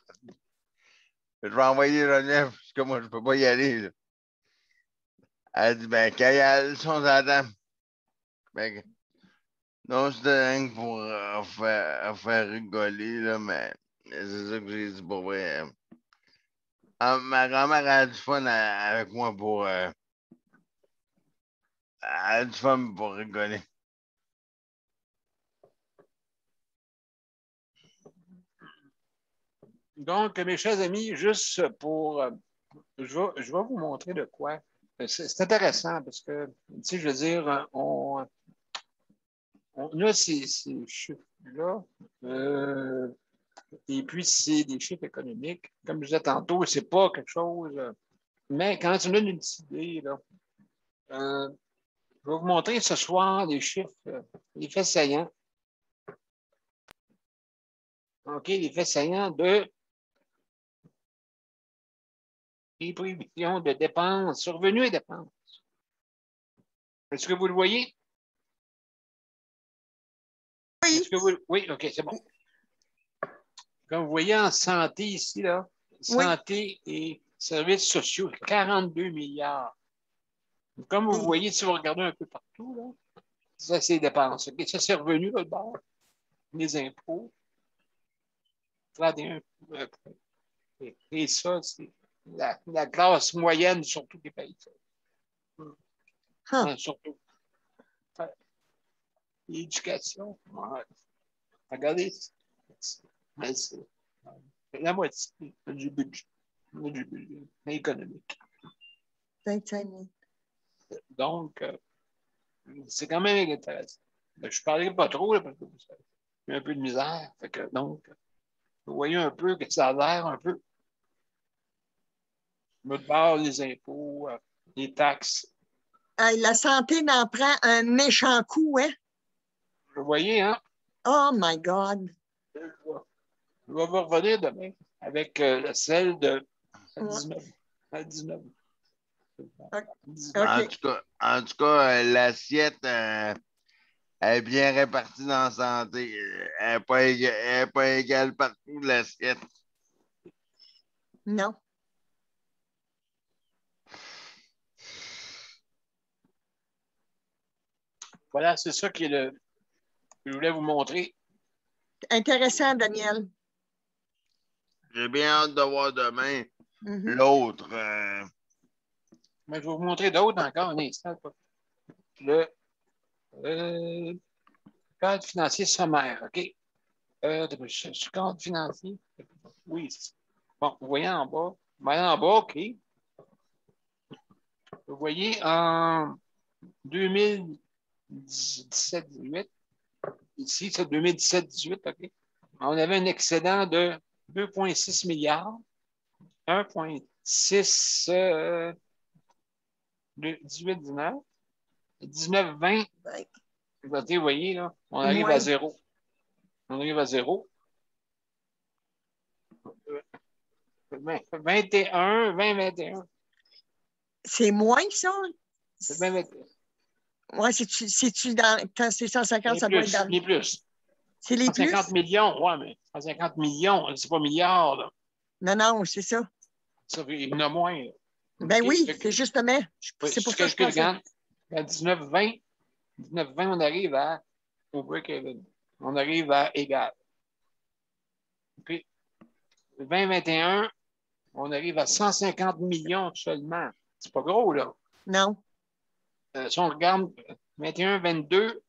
je vais envoyer Geneviève, parce que moi, je peux pas y aller. Là. Elle dit ben, quand il y a le son à la table. Fait que, non, c'était rien que pour faire rigoler, là, mais c'est ça que j'ai dit pour vrai. Ah, ma grand-mère a du fun avec moi pour. Elle a du fun pour rigoler. Donc, mes chers amis, juste pour. Je vais vous montrer de quoi. C'est intéressant parce que, tu sais, je veux dire, on a ces chiffres-là. Et puis, c'est des chiffres économiques. Comme je disais tantôt, c'est pas quelque chose. Mais quand tu me donnes une petite idée, là, je vais vous montrer ce soir les chiffres, les faits saillants. OK, les faits saillants de les prévisions de dépenses, revenus et dépenses. Est-ce que vous le voyez? Oui. Est-ce que vous... Oui, OK, c'est bon. Comme vous voyez en santé ici, là, santé et services sociaux, 42 milliards. Comme vous voyez, si vous regardez un peu partout, là, ça, c'est les dépenses. Okay? Ça, c'est revenu, là, le bord. Les impôts. 31. Et ça, c'est la classe moyenne, surtout qui paye ça. Surtout. L'éducation. Ouais. Regardez, c'est la moitié du budget économique. 25 000. Donc, c'est quand même intéressant. Je ne parlerai pas trop là, parce que j'ai un peu de misère. Fait que, donc, vous voyez un peu que ça a l'air un peu. De bord, les impôts, les taxes. La santé n'en prend un méchant coup, hein? Vous voyez, hein? Oh my God! Je vais vous revenir demain avec celle de 19. À 19. OK. En tout cas, l'assiette est bien répartie dans la santé. Elle n'est pas égale partout, l'assiette. Non. Voilà, c'est ça que je voulais vous montrer. Intéressant, Daniel. J'ai bien hâte de voir demain l'autre. Mais je vais vous montrer d'autres encore un instant. Le cadre financier sommaire, OK? Ce cadre financier. Oui. Bon, vous voyez en bas. Vous voyez en bas, OK. Vous voyez en 2017-18, ici, c'est 2017-18, OK? On avait un excédent de 2,6 milliards, 1,6 18-19, 19-20. Vous voyez, là, on arrive à zéro. On arrive à zéro. 21, 20-21. C'est moins que ça? C'est 20-21. Oui, c'est-tu quand c'est 150, les ça doit être dans... Les plus. C'est les 150 plus? millions, ouais, mais 150 millions, c'est pas milliards, là. Non, c'est ça. Ça, il y en a moins. Là. Ben okay. oui, c'est justement. C'est pour ça que je pensais. À 19-20, on arrive au break-even. On arrive à égal. Puis, 20-21, on arrive à 150 millions seulement. C'est pas gros, là. Non. Si on regarde 21-22,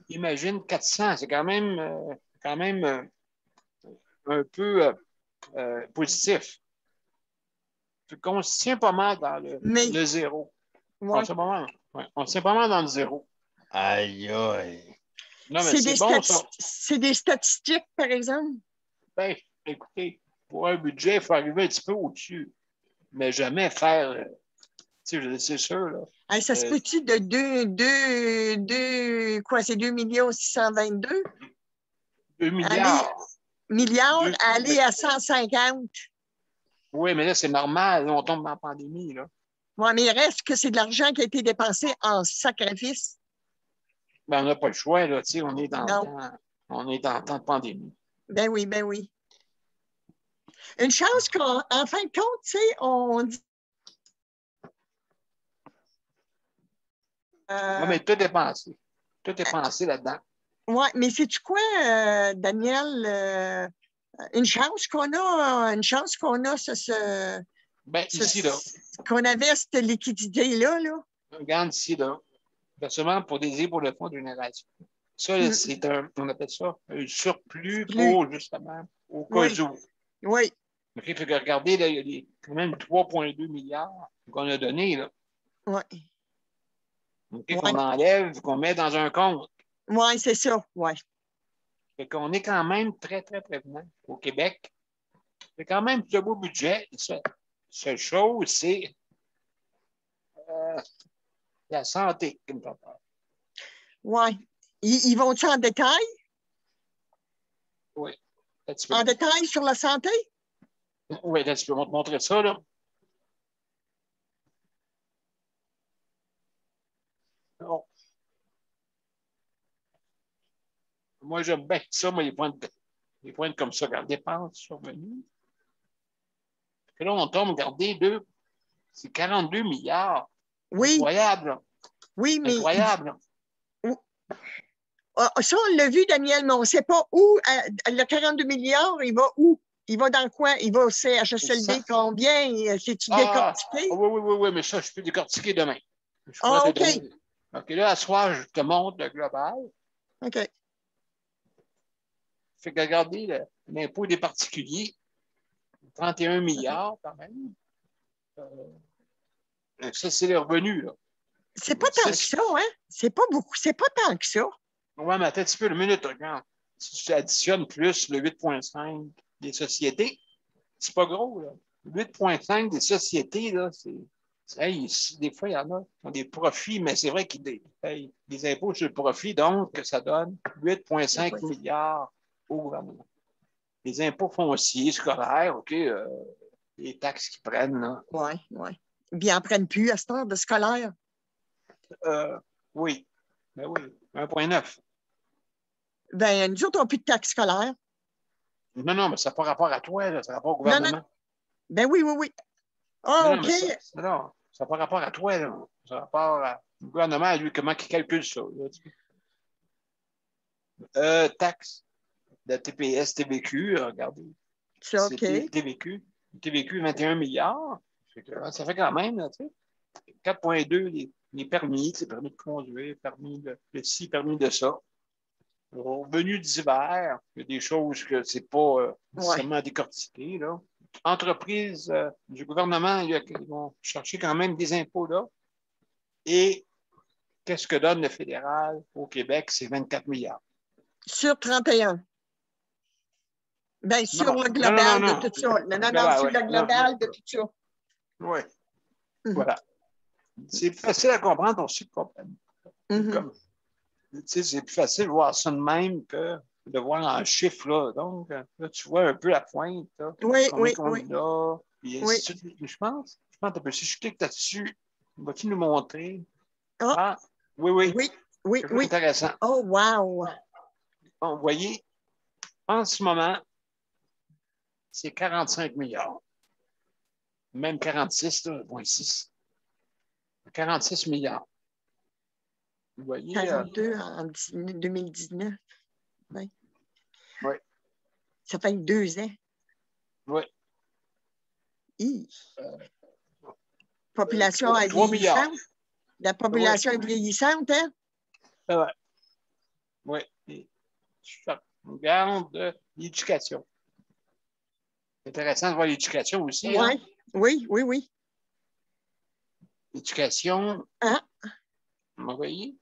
imagine 400. C'est quand même un peu positif. On se tient pas mal dans le zéro. Ouais. On se tient pas mal dans le zéro. Aïe, aïe. Non, mais c'est bon, ça. C'est des statistiques, par exemple? Ben, écoutez, pour un budget, il faut arriver un petit peu au-dessus. Mais jamais faire. Tu sais, c'est sûr, là. Hey, ça se peut-tu de 2 quoi, c'est 2 622 000? 2 milliards. milliards à aller à 150. Oui, mais là, c'est normal. Là, on tombe dans la pandémie. Là. Oui, mais il reste que c'est de l'argent qui a été dépensé en sacrifice. Ben, on n'a pas le choix. Là, on est on est dans le temps de pandémie. Ben oui, ben oui. Une chance qu'en fin de compte, tu sais, on dit. Oui, mais tout est pensé. Tout est pensé là-dedans. Oui, mais sais-tu quoi, Daniel? Une chance qu'on a, Ben, ici, là. qu'on avait cette liquidité-là, là. Regarde ici, là. Versement pour des pour le fonds de génération. Ça, c'est on appelle ça un surplus pour, justement, au cas où. Oui. OK, fait que regardez, là, il y a quand même 3,2 milliards qu'on a donnés, là. Oui. OK, qu'on enlève, qu'on met dans un compte. Oui, c'est ça, oui. Fait qu'on est quand même très, très prévenant au Québec. C'est quand même un beau budget. La seule chose, c'est la santé qui me fait peur. Oui. Ils vont-tu en détail? Oui. En détail sur la santé? Oui, là, tu peux te montrer ça, là. Non. Moi, j'aime bien ça, mais les points comme ça, regarde, dépenses, survenus. Et là, on tombe, regardez, c'est 42 milliards. Oui. Incroyable, là. Oui, mais. Incroyable, là. Ça, on l'a vu, Daniel, mais on ne sait pas où. Le 42 milliards, il va où? Il va dans quoi? Il va au CHSLD combien? C'est-tu décortiqué? Oui, mais ça, je peux décortiquer demain. OK. OK, là, à soir, je te montre le global. OK. Fait que regardez l'impôt des particuliers, 31 milliards quand même. Ça, c'est les revenus, là. C'est pas tant que ça, hein? C'est pas beaucoup. C'est pas tant que ça. Oui, mais attends un petit peu, une minute, regarde. Si tu additionnes plus le 8,5 des sociétés, c'est pas gros, là. 8,5 des sociétés, là, des fois, il y en a qui ont des profits, mais c'est vrai qu'ils payent des impôts sur le profit, donc ça donne 8,5 milliards au gouvernement. Les impôts fonciers, scolaires, OK, les taxes qu'ils prennent, là. Oui. Bien, ils n'en prennent plus à cette heure de scolaire. Oui. Ben oui, 1,9. Ben, nous autres, on n'a plus de taxes scolaires. Non, mais ça n'a pas rapport à toi, là, ça a rapport au gouvernement. Non. Ben oui. Ah, OK. Ça n'a pas rapport à toi, là. Ça a rapport au gouvernement, lui, comment il calcule ça. Taxes de TPS, TVQ, regardez. C'est OK. TVQ, 21 milliards. Ça fait quand même, tu sais, 4,2 les permis, permis de conduire, permis de ci, permis de ça. Revenus d'hiver, il y a des choses que c'est pas nécessairement décortiqué, là. Entreprises du gouvernement, ils vont chercher quand même des impôts là. Et qu'est-ce que donne le fédéral au Québec? C'est 24 milliards. Sur 31. Bien, sur le global de tout ça. Non, sur le global de tout ça. Oui. Voilà. C'est plus facile à comprendre, on sait comprendre. C'est plus facile de voir ça de même que de voir en chiffres, là. Donc, là, tu vois un peu la pointe, là. Oui. Puis, je pense, si je clique là-dessus, vas-tu nous montrer? Oui. C'est intéressant. Oh, wow! Bon, vous voyez, en ce moment, c'est 45 milliards. Même 46,6. 46 milliards. Vous voyez? 42 en 2019. Oui. Ça fait 2 ans. Oui. Population est vieillissante. La population est vieillissante, hein? Oui. On regarde l'éducation. C'est intéressant de voir l'éducation aussi. Hein? Oui. L'éducation. Vous voyez?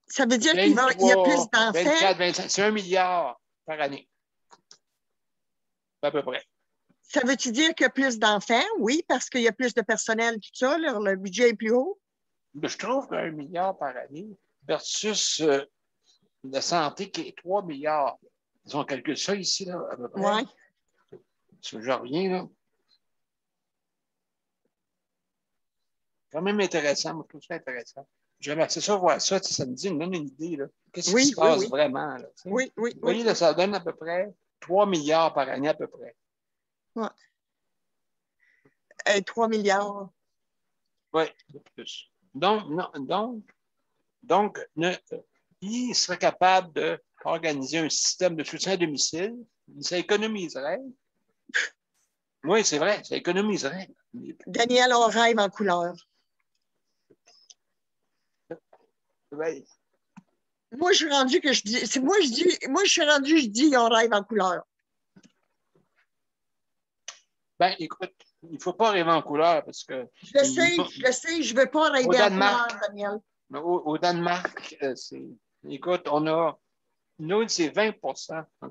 Ça veut dire qu'il y a plus d'enfants. 24, 25, c'est 1 milliard par année. À peu près. Ça veut-tu dire qu'il y a plus d'enfants? Oui, parce qu'il y a plus de personnel, tout ça, le budget est plus haut. Je trouve qu'1 milliard par année versus la santé qui est 3 milliards. Si on calcule ça ici, là, à peu près. Ouais. Si je reviens, là. Quand même intéressant, moi, je trouve ça intéressant. J'aimerais ça voir ça, ça me donne une idée, là. Qu'est-ce qui se passe vraiment, là? Oui. Vous voyez, là, ça donne à peu près 3 milliards par année, à peu près. Ouais. 3 milliards. Oui, de plus. Donc, il serait capable d'organiser un système de soutien à domicile. Ça économiserait. Oui, c'est vrai, ça économiserait. Daniel, on rêve en couleur. Oui. Moi, je suis rendu que je dis, je dis, on rêve en couleur. Ben, écoute, il ne faut pas rêver en couleur parce que. Je le sais, je ne veux pas rêver en couleur, Daniel. Au Danemark, écoute, nous, c'est 20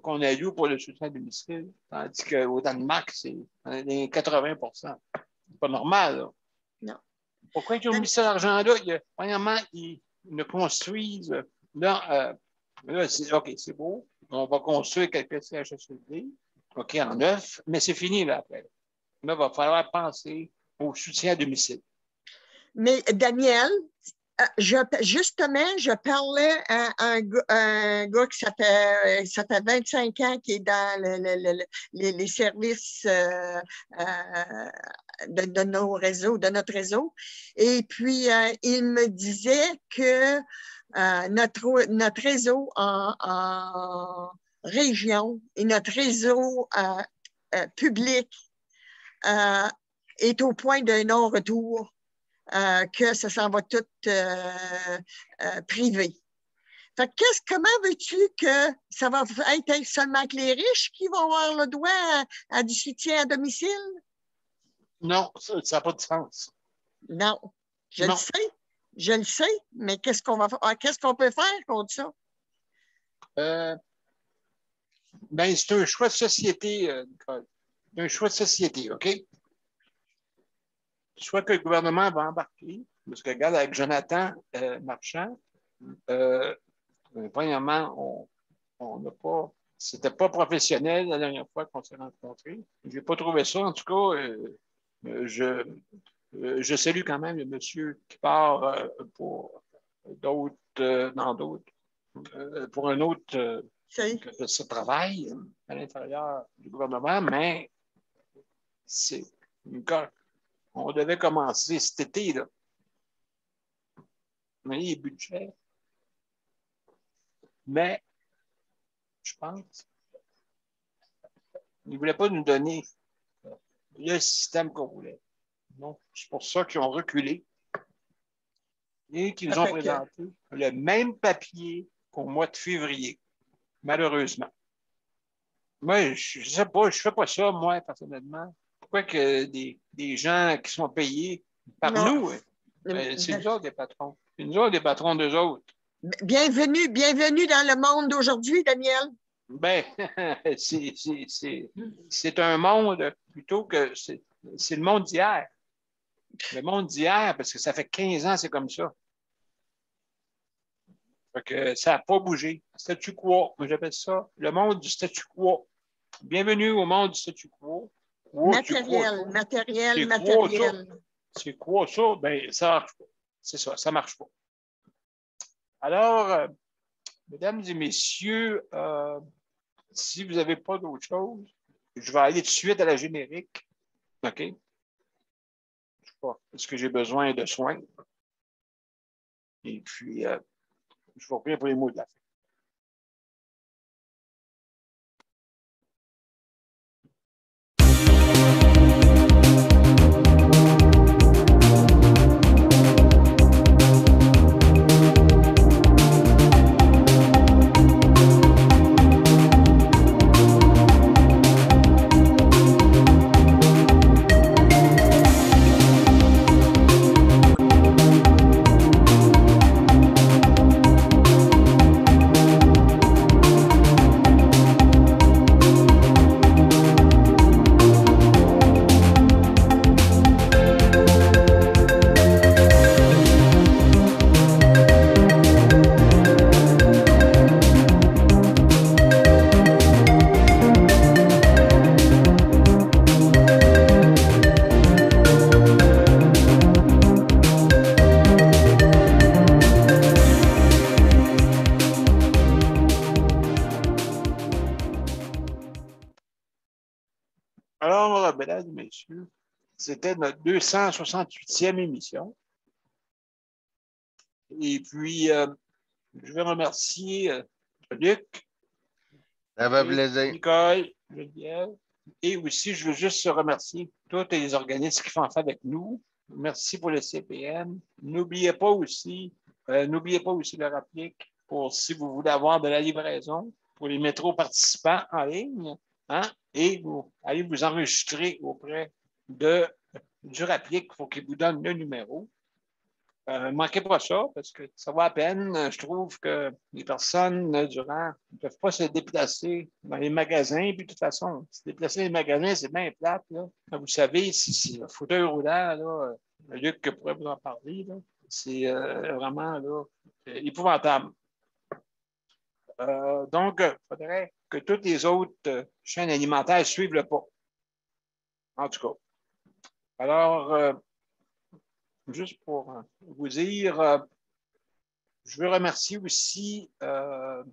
qu'on alloue pour le soutien à domicile, tandis qu'au Danemark, c'est 80 C'est pas normal, là. Non. Pourquoi ils ont mis cet argent-là? Premièrement, ils ne construisent. Là, c'est beau. On va construire quelques CHSLD, OK, en neuf, mais c'est fini, là, après. Là, il va falloir penser au soutien à domicile. Mais, Daniel, justement, je parlais à un gars qui ça fait 25 ans qui est dans les services de nos réseaux, de notre réseau. Et puis, il me disait que notre réseau en région et notre réseau public est au point d'un non-retour. Que ça s'en va tout privé. Fait que comment veux-tu que ça va être seulement que les riches qui vont avoir le droit à du soutien à domicile? Non, ça n'a pas de sens. Non, je le sais, mais qu'est-ce qu'on peut faire contre ça? Ben, c'est un choix de société, Nicole. C'est un choix de société, OK? Soit que le gouvernement va embarquer, parce que regarde, avec Jonathan Marchand, premièrement, on n'a pas, c'était pas professionnel la dernière fois qu'on s'est rencontrés. Je n'ai pas trouvé ça. En tout cas, je salue quand même le monsieur qui part pour pour un autre ce travail à l'intérieur du gouvernement, mais c'est une cas. On devait commencer cet été, là. Mais les budgets. Mais, je pense, ils ne voulaient pas nous donner le système qu'on voulait. Donc, c'est pour ça qu'ils ont reculé et qu'ils nous ont présenté le même papier qu'au mois de février, malheureusement. Moi, je ne sais pas, je ne fais pas ça, moi, personnellement. Pourquoi que des gens qui sont payés par nous, c'est nous autres les patrons. C'est nous autres les patrons d'eux autres. Bienvenue dans le monde d'aujourd'hui, Daniel. Ben, c'est un monde plutôt que c'est le monde d'hier. Le monde d'hier, parce que ça fait 15 ans, c'est comme ça. Fait que ça n'a pas bougé. Statu quo, moi j'appelle ça le monde du statu quo. Bienvenue au monde du statu quo. Matériel. C'est quoi ça? Ben, ça marche pas. C'est ça, ça marche pas. Alors, mesdames et messieurs, si vous n'avez pas d'autre chose, je vais aller tout de suite à la générique. OK? Je ne sais pas, est-ce que j'ai besoin de soins? Et puis, je vous reviens pour les mots de la fin. Alors, mesdames et messieurs, c'était notre 268e émission. Et puis, je vais remercier Luc, Ça fait plaisir. Nicole, Geneviève. Et aussi, je veux juste remercier tous les organismes qui font affaire avec nous. Merci pour le CPN. N'oubliez pas aussi le rapplique pour si vous voulez avoir de la livraison pour les métros participants en ligne. Hein? Et vous allez vous enregistrer auprès du rapplique. Il faut qu'il vous donne le numéro. Ne manquez pas ça, parce que ça va à peine. Je trouve que les personnes, durant, ne peuvent pas se déplacer dans les magasins. Puis, de toute façon, se déplacer dans les magasins, c'est bien plate. Là. Vous savez, si le fauteuil roulant, là, Luc pourrait vous en parler, là, c'est vraiment là, épouvantable. Donc, il faudrait que toutes les autres chaînes alimentaires suivent le pas. En tout cas. Alors, juste pour vous dire, je veux remercier aussi tous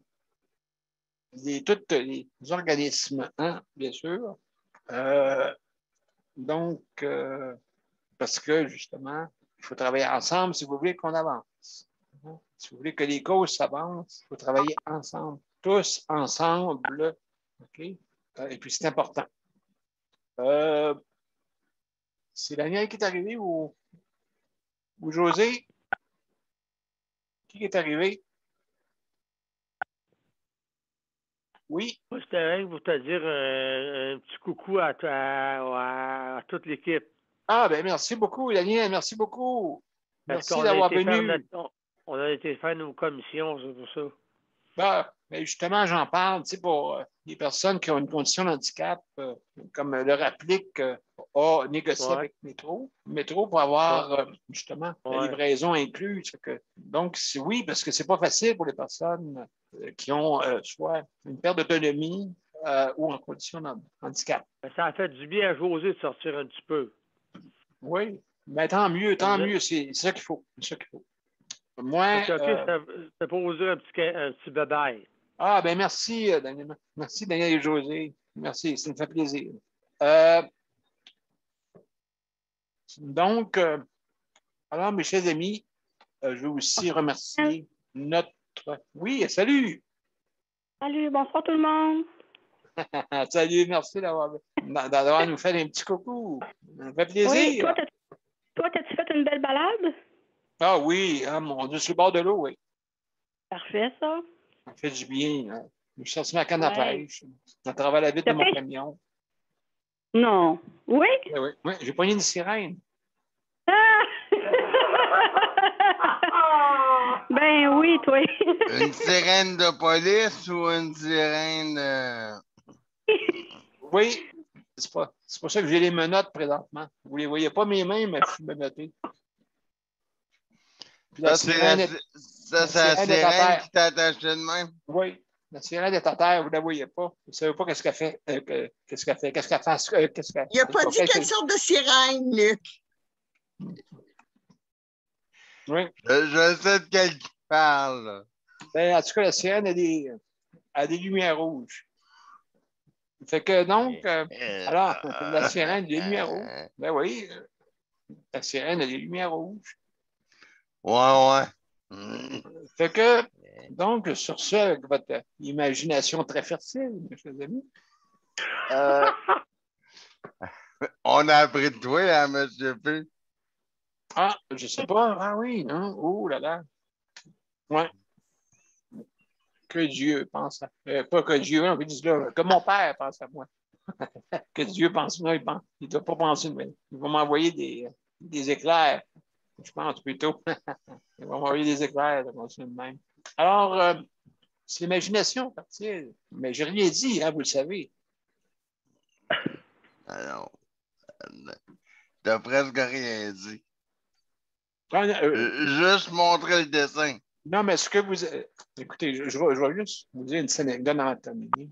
les organismes, hein, bien sûr. Donc, parce que justement, il faut travailler ensemble si vous voulez qu'on avance. Si vous voulez que les causes s'avancent, il faut travailler ensemble, tous ensemble. OK? Et puis, c'est important. C'est Daniel qui est arrivé ou José? Qui est arrivé? Oui. Moi, c'était rien pour te dire un petit coucou à toute l'équipe. Ah, ben merci beaucoup, Daniel, merci beaucoup. Parce Merci qu'on d'avoir venu. on a été faire nos commissions, c'est pour ça. Ah, ben justement, j'en parle, tu sais, pour les personnes qui ont une condition de handicap, comme le rapplique a négocié avec Métro. Métro pour avoir justement la livraison incluse. Donc, oui, parce que c'est pas facile pour les personnes qui ont soit une perte d'autonomie ou en condition de handicap. Ça a fait du bien à José de sortir un petit peu. Oui, mais tant mieux, c'est ça qu'il faut. C'est ça qu'il faut. Moi. C'est pour vous dire un petit bye-bye. Ah, ben merci, Daniel. Merci, Daniel et José. Merci, ça me fait plaisir. Donc, alors, mes chers amis, je veux aussi remercier notre... Oui, salut! Salut, bonsoir tout le monde. Salut, merci d'avoir nous fait un petit coucou. Ça me fait plaisir. Oui, toi, t'as-tu fait une belle balade? Ah oui, hein, mon Dieu, sur le bord de l'eau, oui. Parfait, ça. Ça fait du bien. Hein. Je cherche ma canne à pêche. À travers la vitre de mon camion. Non. Oui? Oui, j'ai pogné une sirène. Ah! Ben oui, toi. Une sirène de police ou une sirène... Oui, c'est pour ça que j'ai les menottes présentement. Vous ne les voyez pas mes mains, mais je suis menotté. Puis la sirène c'est la sirène qui t'a attaché de même? Oui, la sirène est à terre, vous ne la voyez pas. Vous ne savez pas qu'est-ce qu'elle fait. Qu'est-ce qu'elle fait. Il n'a pas dit quelle sorte de sirène, Luc. Oui. Je sais de quel qui parle. Ben, en tout cas, la sirène a des lumières rouges. Fait que donc, alors, la sirène a des lumières rouges. Ben oui, la sirène a des lumières rouges. Ouais. Fait que, donc, sur ce, avec votre imagination très fertile, mes chers amis, on a appris de toi, hein, M. P. Ah, je sais pas. Ah oui, non? Oh là là. Ouais. Que Dieu pense à... pas que Dieu, on peut dire là, que mon père pense à moi. Que Dieu pense, non, il ne doit pas penser de moi. Il va m'envoyer des éclairs. Je pense plutôt. Il va m'envoyer des éclairs de même. Alors, c'est l'imagination fertile. Mais je n'ai rien dit, hein, vous le savez. Alors, t'as presque rien dit. Juste montrer le dessin. Non, mais ce que vous... écoutez, je vais juste vous dire une anecdote dans la terminer.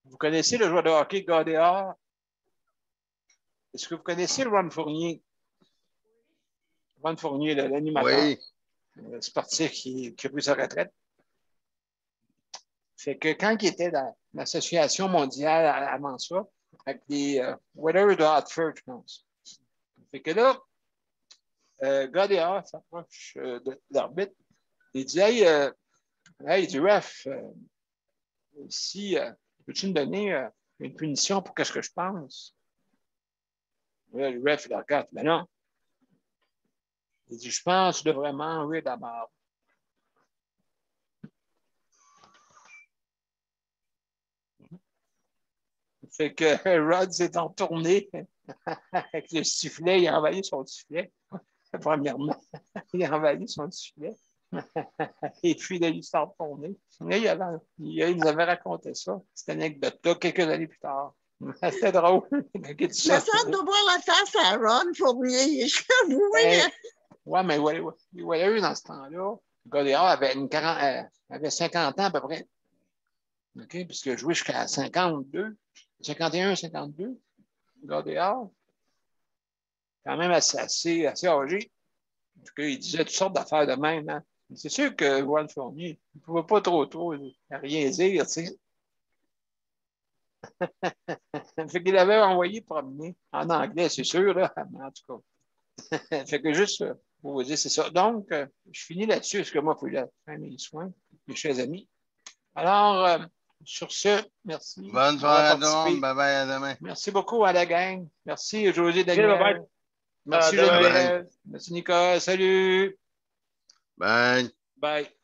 Vous connaissez le joueur de hockey Godéard? Est-ce que vous connaissez Ron Fournier? Ron Fournier, l'animateur sportif qui a pris sa retraite. Fait que quand il était dans l'Association mondiale avant ça, avec les Whatever de Hartford, je pense. Fait que là, gars dehors s'approche de l'arbitre. Il dit Hey, hey du ref, si peux-tu me donner une punition pour qu'est-ce que je pense? Là, le ref, il le regarde. Mais non. Il dit Je pense que tu devrais manger d'abord. Fait que Rod s'est entourné avec le sifflet, il a envahi son sifflet. Premièrement, il a envahi son sifflet. Et puis, là, il s'est retourné. Là, il nous avait raconté ça, cette anecdote-là, quelques années plus tard. C'était drôle. Je me sens de voir la face à Ron Fournier. Oui, mais Whatever, dans ce temps-là, Godéard avait 50 ans à peu près. OK? Puisque joué jusqu'à 52, 51, 52. Godéard, quand même assez âgé. En tout cas, il disait toutes sortes d'affaires de même. Hein? C'est sûr que Ron Fournier, il ne pouvait pas trop rien dire, tu sais. Fait qu'il avait envoyé promener en anglais, c'est sûr, là, en tout cas. Fait que juste pour vous dire, c'est ça. Donc, je finis là-dessus, parce que moi, il faut aller faire mes soins, mes chers amis. Alors, sur ce, merci. Bonne soirée à tout le monde. Bye-bye, à demain. Merci beaucoup à la gang. Merci, José Daniel. Okay, bye-bye. Merci, Geneviève. Merci, Nicole. Salut. Bye. Bye.